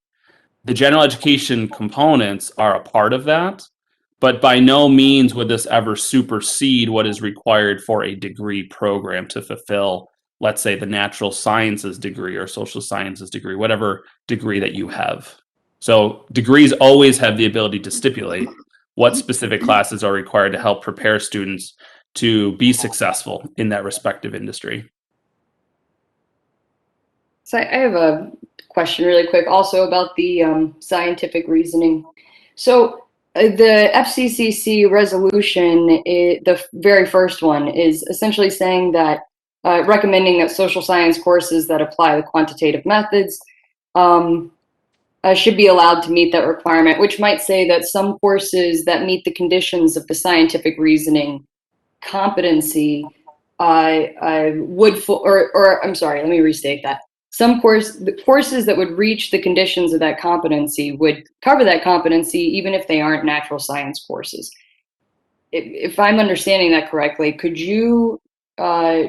The general education components are a part of that, but by no means would this ever supersede what is required for a degree program to fulfill, let's say, the natural sciences degree or social sciences degree, whatever degree that you have. So degrees always have the ability to stipulate what specific classes are required to help prepare students to be successful in that respective industry. So I have a question really quick also about the scientific reasoning. So the FCCC resolution, the very first one, is essentially saying that recommending that social science courses that apply the quantitative methods should be allowed to meet that requirement, which might say that some courses that meet the conditions of the scientific reasoning competency I'm sorry, let me restate that. Some courses that would reach the conditions of that competency would cover that competency even if they aren't natural science courses. If I'm understanding that correctly, could you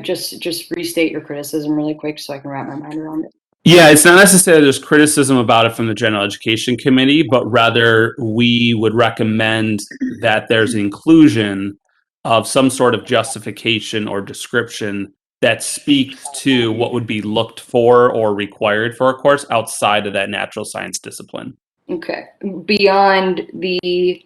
just restate your criticism really quick so I can wrap my mind around it? Yeah, it's not necessarily there's criticism about it from the General Education Committee, but rather we would recommend that there's inclusion of some sort of justification or description that speaks to what would be looked for or required for a course outside of that natural science discipline. Okay. Beyond the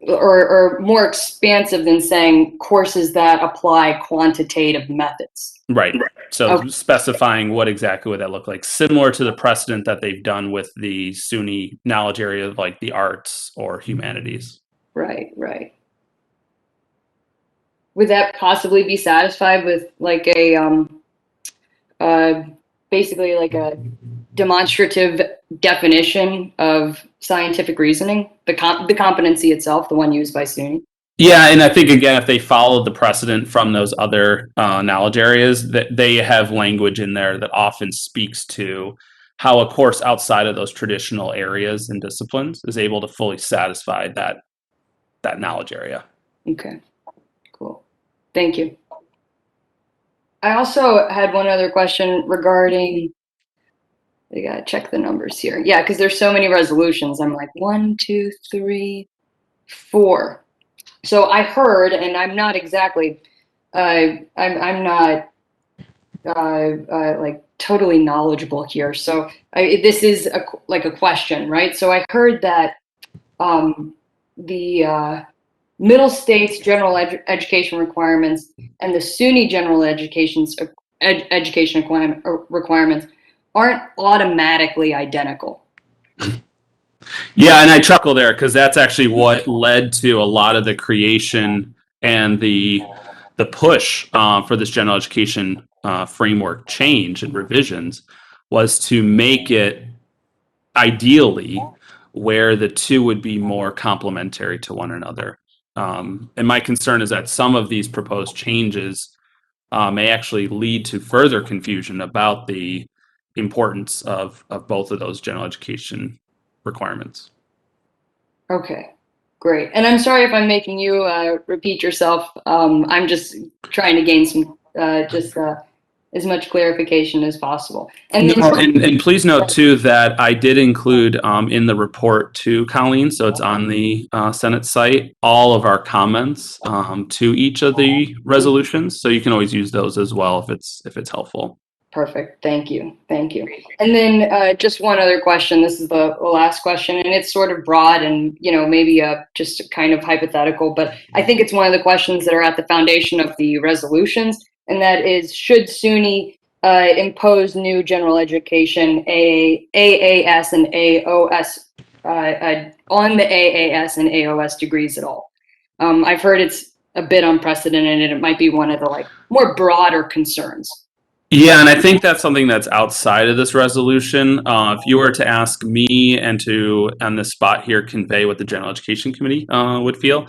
or more expansive than saying courses that apply quantitative methods. Right. So Okay. specifying what exactly would that look like, similar to the precedent that they've done with the SUNY knowledge area of like the arts or humanities. Right, right. Would that possibly be satisfied with like a basically like a demonstrative definition of scientific reasoning, the competency itself, the one used by SUNY? Yeah, and I think again, if they followed the precedent from those other knowledge areas, that they have language in there that often speaks to how a course outside of those traditional areas and disciplines is able to fully satisfy that knowledge area. Okay, cool. Thank you. I also had one other question regarding, I gotta check the numbers here. Yeah, because there's so many resolutions. I'm like 1, 2, 3, 4. So I heard, and I'm not exactly, I'm not like totally knowledgeable here. So this is like a question, right? So I heard that the Middle States general education requirements and the SUNY general education requirements aren't automatically identical. Yeah, and I chuckle there because that's actually what led to a lot of the creation and the push for this general education framework change and revisions was to make it ideally where the two would be more complementary to one another. And my concern is that some of these proposed changes may actually lead to further confusion about the importance of both of those general education requirements. Okay, great. And I'm sorry if I'm making you repeat yourself. I'm just trying to gain some as much clarification as possible. And No, and please note too that I did include in the report to Colleen, so it's on the Senate site, all of our comments to each of the resolutions. So you can always use those as well if it's helpful. Perfect. Thank you. Thank you. And then just one other question. This is the last question, and it's sort of broad and, maybe just kind of hypothetical, but I think it's one of the questions that are at the foundation of the resolutions, and that is, should SUNY impose new general education AAS and AOS on the AAS and AOS degrees at all? I've heard it's a bit unprecedented, and it might be one of the more broader concerns. Yeah, and I think that's something that's outside of this resolution. If you were to ask me and to, on the spot here, convey what the General Education Committee would feel,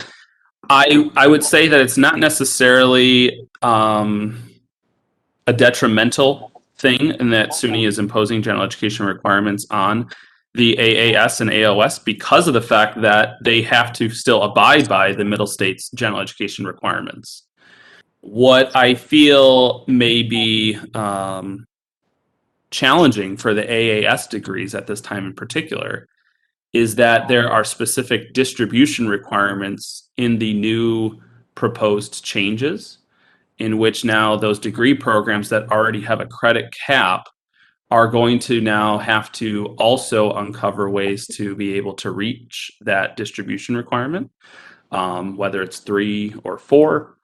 I would say that it's not necessarily a detrimental thing in that SUNY is imposing general education requirements on the AAS and AOS because of the fact that they have to still abide by the middle state's general education requirements. What I feel may be challenging for the AAS degrees at this time in particular is that there are specific distribution requirements in the new proposed changes, in which now those degree programs that already have a credit cap are going to now have to also uncover ways to be able to reach that distribution requirement, whether it's 3 or 4.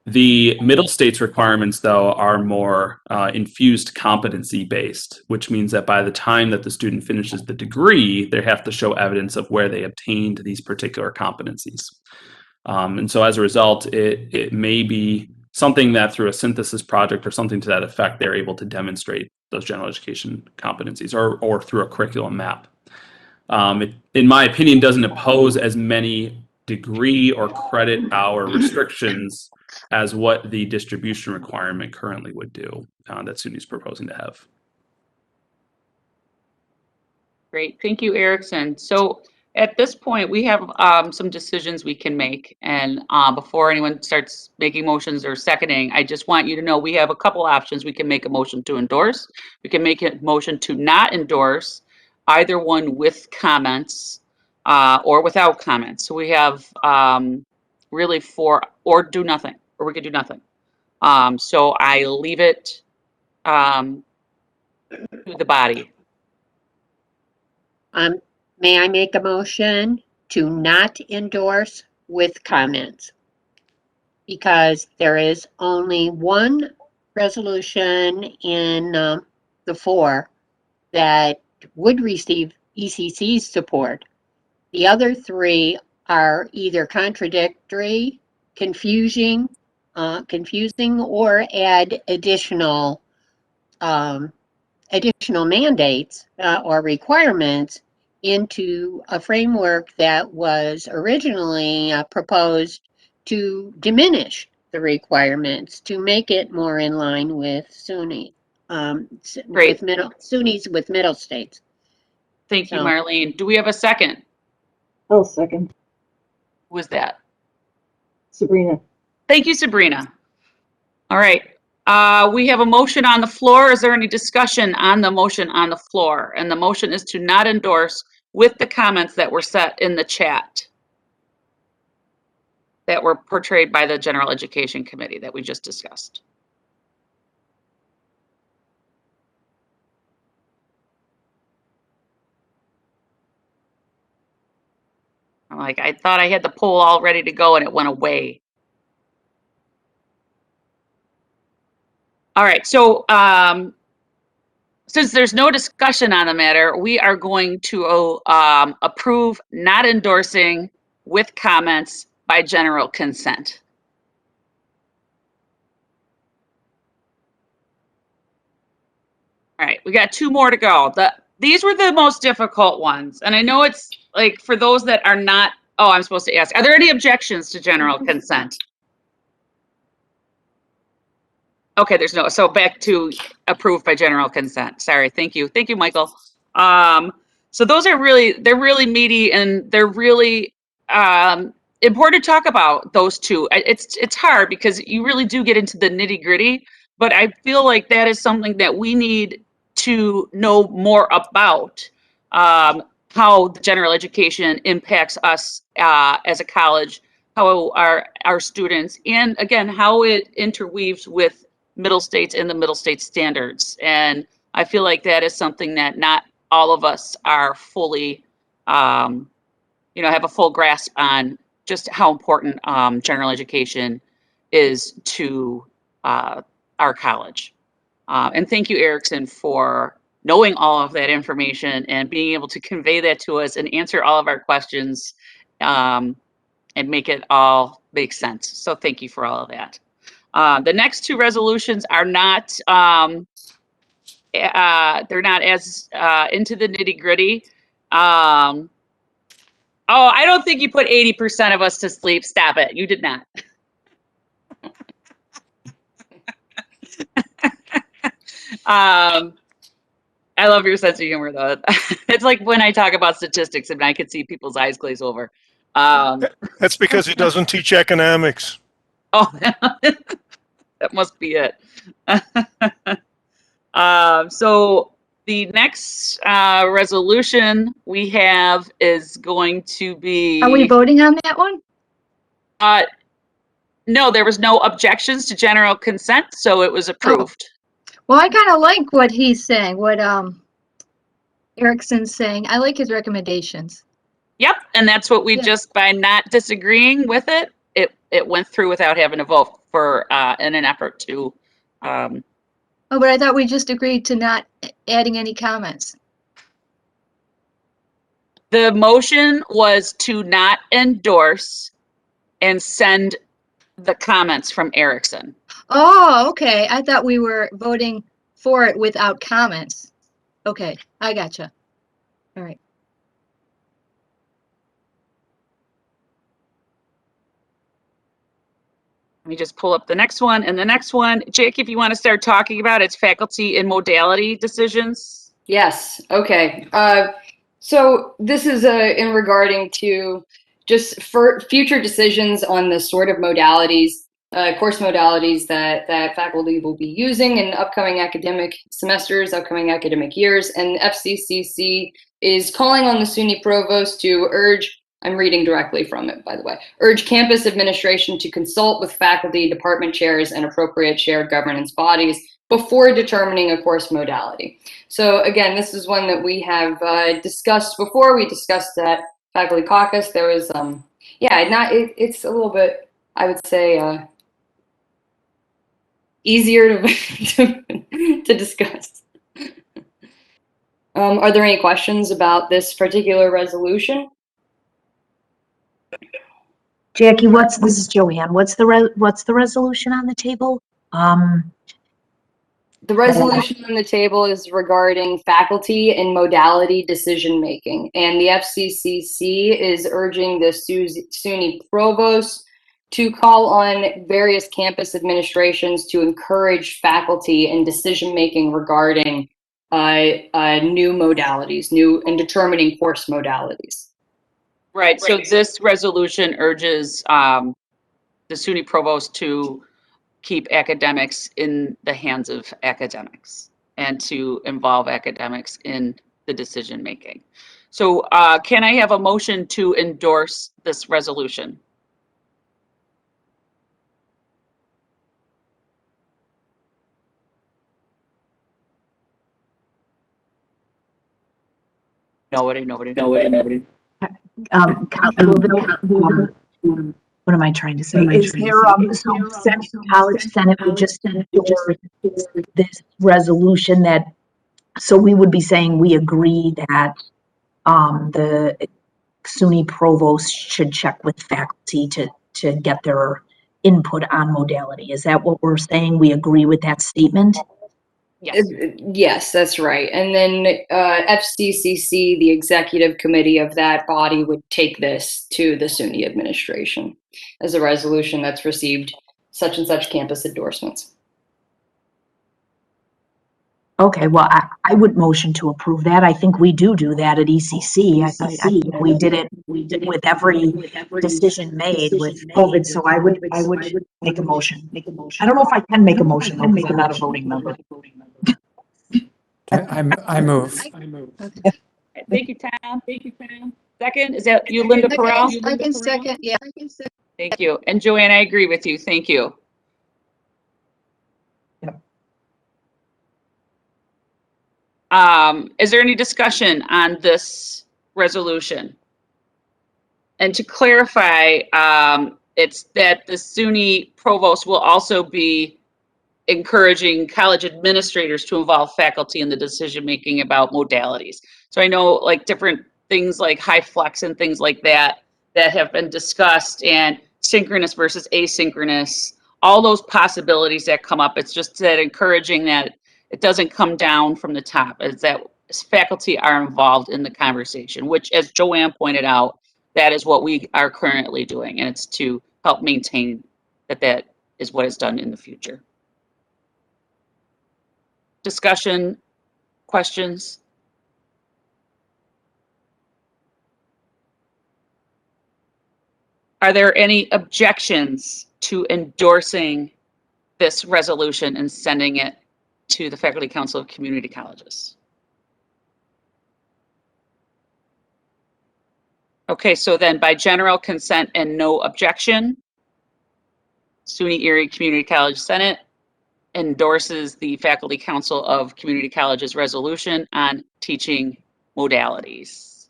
The middle states requirements, though, are more infused competency based, which means that by the time that the student finishes the degree, they have to show evidence of where they obtained these particular competencies. And so as a result, it may be something that through a synthesis project or something to that effect, they're able to demonstrate those general education competencies or through a curriculum map. It, in my opinion, doesn't impose as many degree or credit hour restrictions as what the distribution requirement currently would do that SUNY is proposing to have. Great, thank you, Erickson. So at this point, we have some decisions we can make. And before anyone starts making motions or seconding, I just want you to know we have a couple options. We can make a motion to endorse. We can make a motion to not endorse, either one with comments or without comments. So we have really 4, or do nothing, or we could do nothing. So I leave it to the body. May I make a motion to not endorse with comments? Because there is only one resolution in the 4 that would receive ECC's support. The other 3 are either contradictory, confusing, or add additional mandates or requirements into a framework that was originally proposed to diminish the requirements, to make it more in line with SUNY, SUNY's with middle states. Thank you, Marlene. Do we have a second? I'll second. Who was that? Sabrina. Thank you, Sabrina. All right. We have a motion on the floor. Is there any discussion on the motion on the floor? And the motion is to not endorse with the comments that were set in the chat that were portrayed by the General Education Committee that we just discussed. I thought I had the poll all ready to go and it went away. All right, so since there's no discussion on the matter, we are going to approve not endorsing with comments by general consent. All right, we got 2 more to go. these were the most difficult ones. And I know it's like for those that are not, oh, I'm supposed to ask, are there any objections to general consent? Okay, there's no, so back to approved by general consent. Sorry, thank you. Thank you, Michael. So those are really, they're really meaty and they're really important to talk about, those two. It's hard because you really do get into the nitty gritty, but I feel like that is something that we need to know more about, how the general education impacts us as a college, how our students, and again, how it interweaves with middle states and the middle state standards. And I feel like that is something that not all of us are fully, have a full grasp on, just how important general education is to our college. And thank you, Erickson, for knowing all of that information and being able to convey that to us and answer all of our questions and make it all make sense. So thank you for all of that. The next two resolutions are not, they're not as into the nitty gritty. Oh, I don't think you put 80% of us to sleep. Stop it. You did not. I love your sense of humor, though. It's like when I talk about statistics and I can see people's eyes glaze over. That's because he doesn't teach economics. Oh, that must be it. So the next resolution we have is going to be. Are we voting on that one? No, there was no objections to general consent, so it was approved. Well, I kind of like what he's saying, what Erickson's saying. I like his recommendations. Yep, and that's what we just, by not disagreeing with it, it went through without having to vote for in an effort to. Oh, but I thought we just agreed to not adding any comments. The motion was to not endorse and send the comments from Erickson. Oh, okay. I thought we were voting for it without comments. Okay, I gotcha. All right. Let me just pull up the next one. And the next one, Jake, if you want to start talking about, it's faculty and modality decisions. Yes. Okay. So this is in regarding to just for future decisions on the sort of modalities, course modalities that faculty will be using in upcoming academic semesters, upcoming academic years. And FCCC is calling on the SUNY provost to urge, I'm reading directly from it, by the way, urge campus administration to consult with faculty, department chairs, and appropriate shared governance bodies before determining a course modality. So again, this is one that we have discussed before. We discussed at faculty caucus. There was, it's a little bit, I would say, easier to discuss. Are there any questions about this particular resolution? Jackie, this is Joanne. What's the resolution on the table? The resolution on the table is regarding faculty and modality decision making, and the FCCC is urging the SUNY provost to call on various campus administrations to encourage faculty in decision making regarding new modalities, and determining course modalities. Right. So this resolution urges the SUNY provost to keep academics in the hands of academics and to involve academics in the decision making. So can I have a motion to endorse this resolution? Nobody. What am I trying to say? Is there College Senate would just endorse this resolution that, so we would be saying we agree that the SUNY provost should check with faculty to get their input on modality. Is that what we're saying? We agree with that statement? Yes. Yes, that's right. And then FCCC, the executive committee of that body, would take this to the SUNY administration as a resolution that's received such and such campus endorsements. Okay, well, I would motion to approve that. I think we do that at ECC. I think we did it with every decision made with COVID, so I would make a motion. I don't know if I can make a motion though, because I'm not a voting member. I move. Thank you, Tom. Second, is that you, Linda Perrell? I can second, yeah. Thank you. And Joanne, I agree with you. Thank you. Is there any discussion on this resolution? And to clarify, it's that the SUNY provost will also be encouraging college administrators to involve faculty in the decision-making about modalities. So I know like different things like high flex and things like that have been discussed, and synchronous versus asynchronous, all those possibilities that come up. It's just that encouraging that it doesn't come down from the top, is that faculty are involved in the conversation, which, as Joanne pointed out, that is what we are currently doing, and it's to help maintain that is what is done in the future. Discussion, questions? Are there any objections to endorsing this resolution and sending it to the Faculty Council of Community Colleges? Okay, so then by general consent and no objection, SUNY Erie Community College Senate endorses the Faculty Council of Community Colleges resolution on teaching modalities.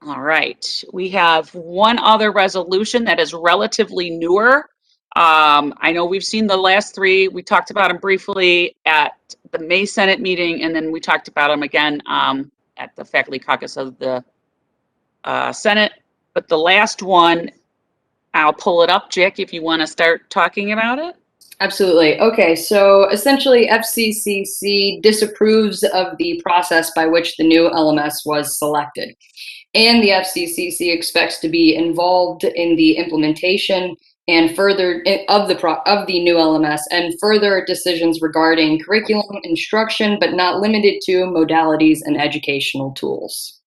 All right, we have one other resolution that is relatively newer. I know we've seen the last three. We talked about them briefly at the May Senate meeting, and then we talked about them again at the Faculty Caucus of the Senate. But the last one, I'll pull it up, Jack, if you want to start talking about it. Absolutely. Okay, so essentially FCCC disapproves of the process by which the new LMS was selected. And the FCCC expects to be involved in the implementation and further of the new LMS and further decisions regarding curriculum, instruction, but not limited to modalities and educational tools.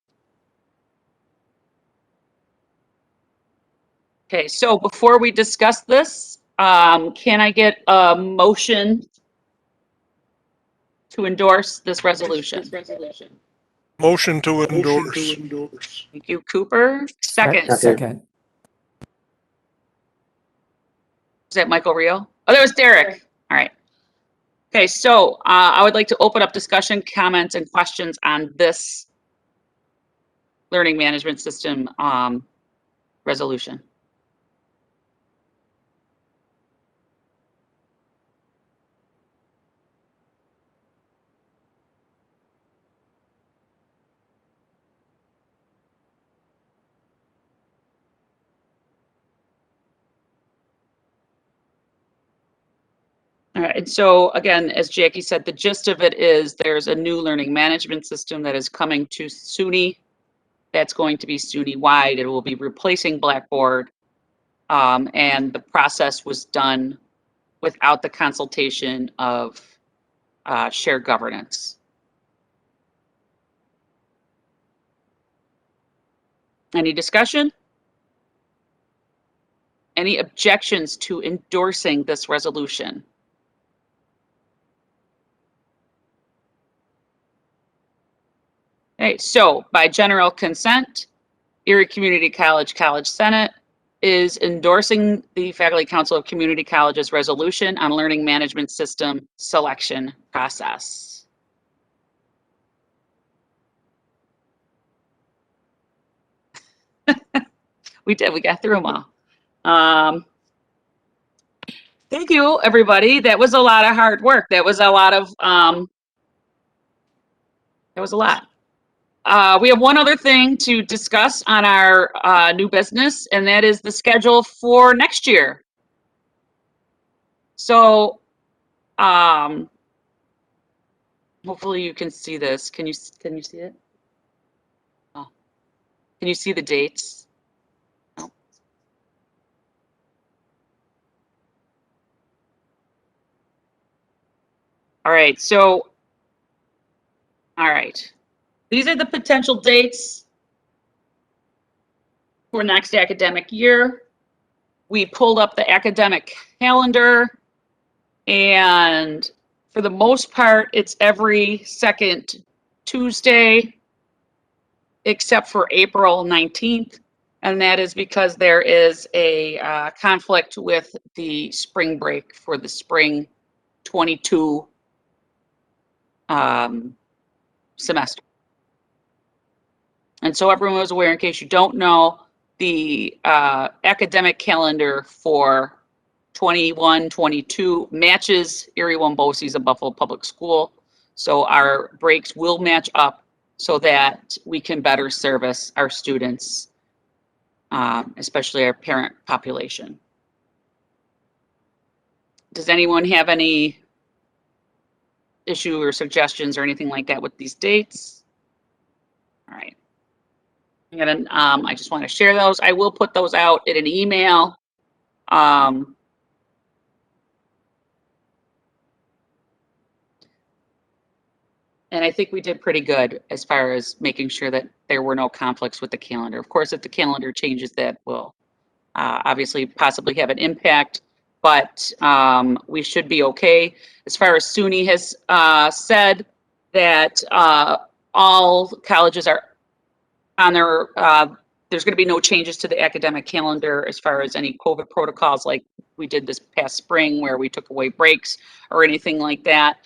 Okay, so before we discuss this, can I get a motion to endorse this resolution? Motion to endorse. Thank you, Cooper. Second. Second. Is that Michael Rio? Oh, that was Derek. All right. Okay, so I would like to open up discussion, comments, and questions on this learning management system resolution. All right, and so again, as Jackie said, the gist of it is there's a new learning management system that is coming to SUNY. That's going to be SUNY-wide. It will be replacing Blackboard. And the process was done without the consultation of shared governance. Any discussion? Any objections to endorsing this resolution? Okay, so by general consent, Erie Community College Senate is endorsing the Faculty Council of Community Colleges resolution on learning management system selection process. We did, we got through them all. Thank you, everybody. That was a lot of hard work. That was a lot of, we have one other thing to discuss on our new business, and that is the schedule for next year. So Hopefully you can see this. Can you see it? Oh. Can you see the dates? No. All right, so, all right. These are the potential dates for next academic year. We pulled up the academic calendar, and for the most part, it's every second Tuesday, except for April 19th. And that is because there is a conflict with the spring break for the spring 22 semester. And so everyone was aware, in case you don't know, the academic calendar for 21-22 matches Erie-Wombosi's of Buffalo Public School. So our breaks will match up so that we can better service our students, especially our parent population. Does anyone have any issue or suggestions or anything like that with these dates? All right. I just want to share those. I will put those out in an email. And I think we did pretty good as far as making sure that there were no conflicts with the calendar. Of course, if the calendar changes, that will obviously possibly have an impact, but we should be okay. As far as SUNY has said that all colleges are on their, there's going to be no changes to the academic calendar as far as any COVID protocols like we did this past spring where we took away breaks or anything like that.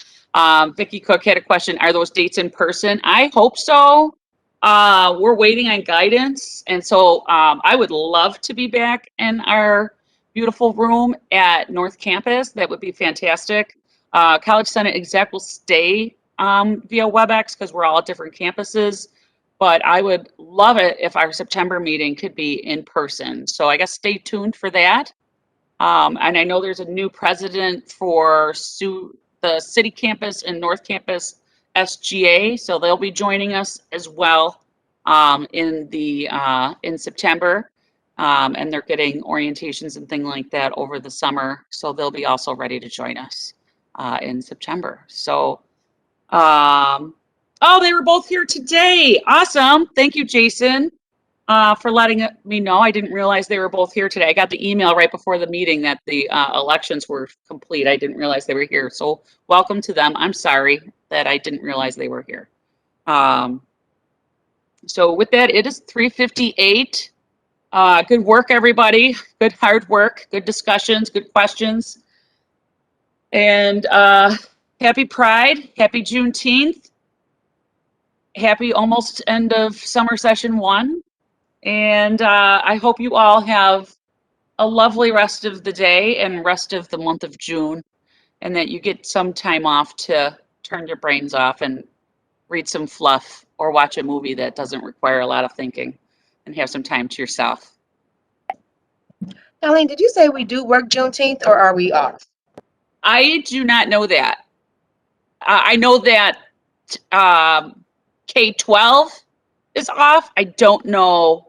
Vicki Cook had a question, are those dates in person? I hope so. We're waiting on guidance. And so I would love to be back in our beautiful room at North Campus. That would be fantastic. College Senate exec will stay via WebEx because we're all at different campuses. But I would love it if our September meeting could be in person. So I guess stay tuned for that. And I know there's a new president for the city campus and North Campus SGA, so they'll be joining us as well in September. And they're getting orientations and things like that over the summer, so they'll be also ready to join us in September. So. Oh, they were both here today. Awesome. Thank you, Jason, for letting me know. I didn't realize they were both here today. I got the email right before the meeting that the elections were complete. I didn't realize they were here. So welcome to them. I'm sorry that I didn't realize they were here. So with that, it is 3:58. Good work, everybody. Good hard work. Good discussions. Good questions. And happy Pride. Happy Juneteenth. Happy almost end of summer session 1. And I hope you all have a lovely rest of the day and rest of the month of June, and that you get some time off to turn your brains off and read some fluff or watch a movie that doesn't require a lot of thinking and have some time to yourself. Colleen, did you say we do work Juneteenth or are we off? I do not know that. I know that K-12 is off. I don't know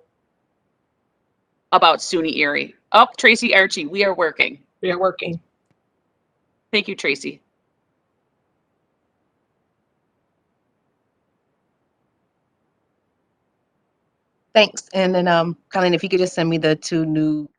about SUNY Erie. Oh, Tracy Archie, we are working. We are working. Thank you, Tracy. Thanks. And then, Colleen, if you could just send me the 2 new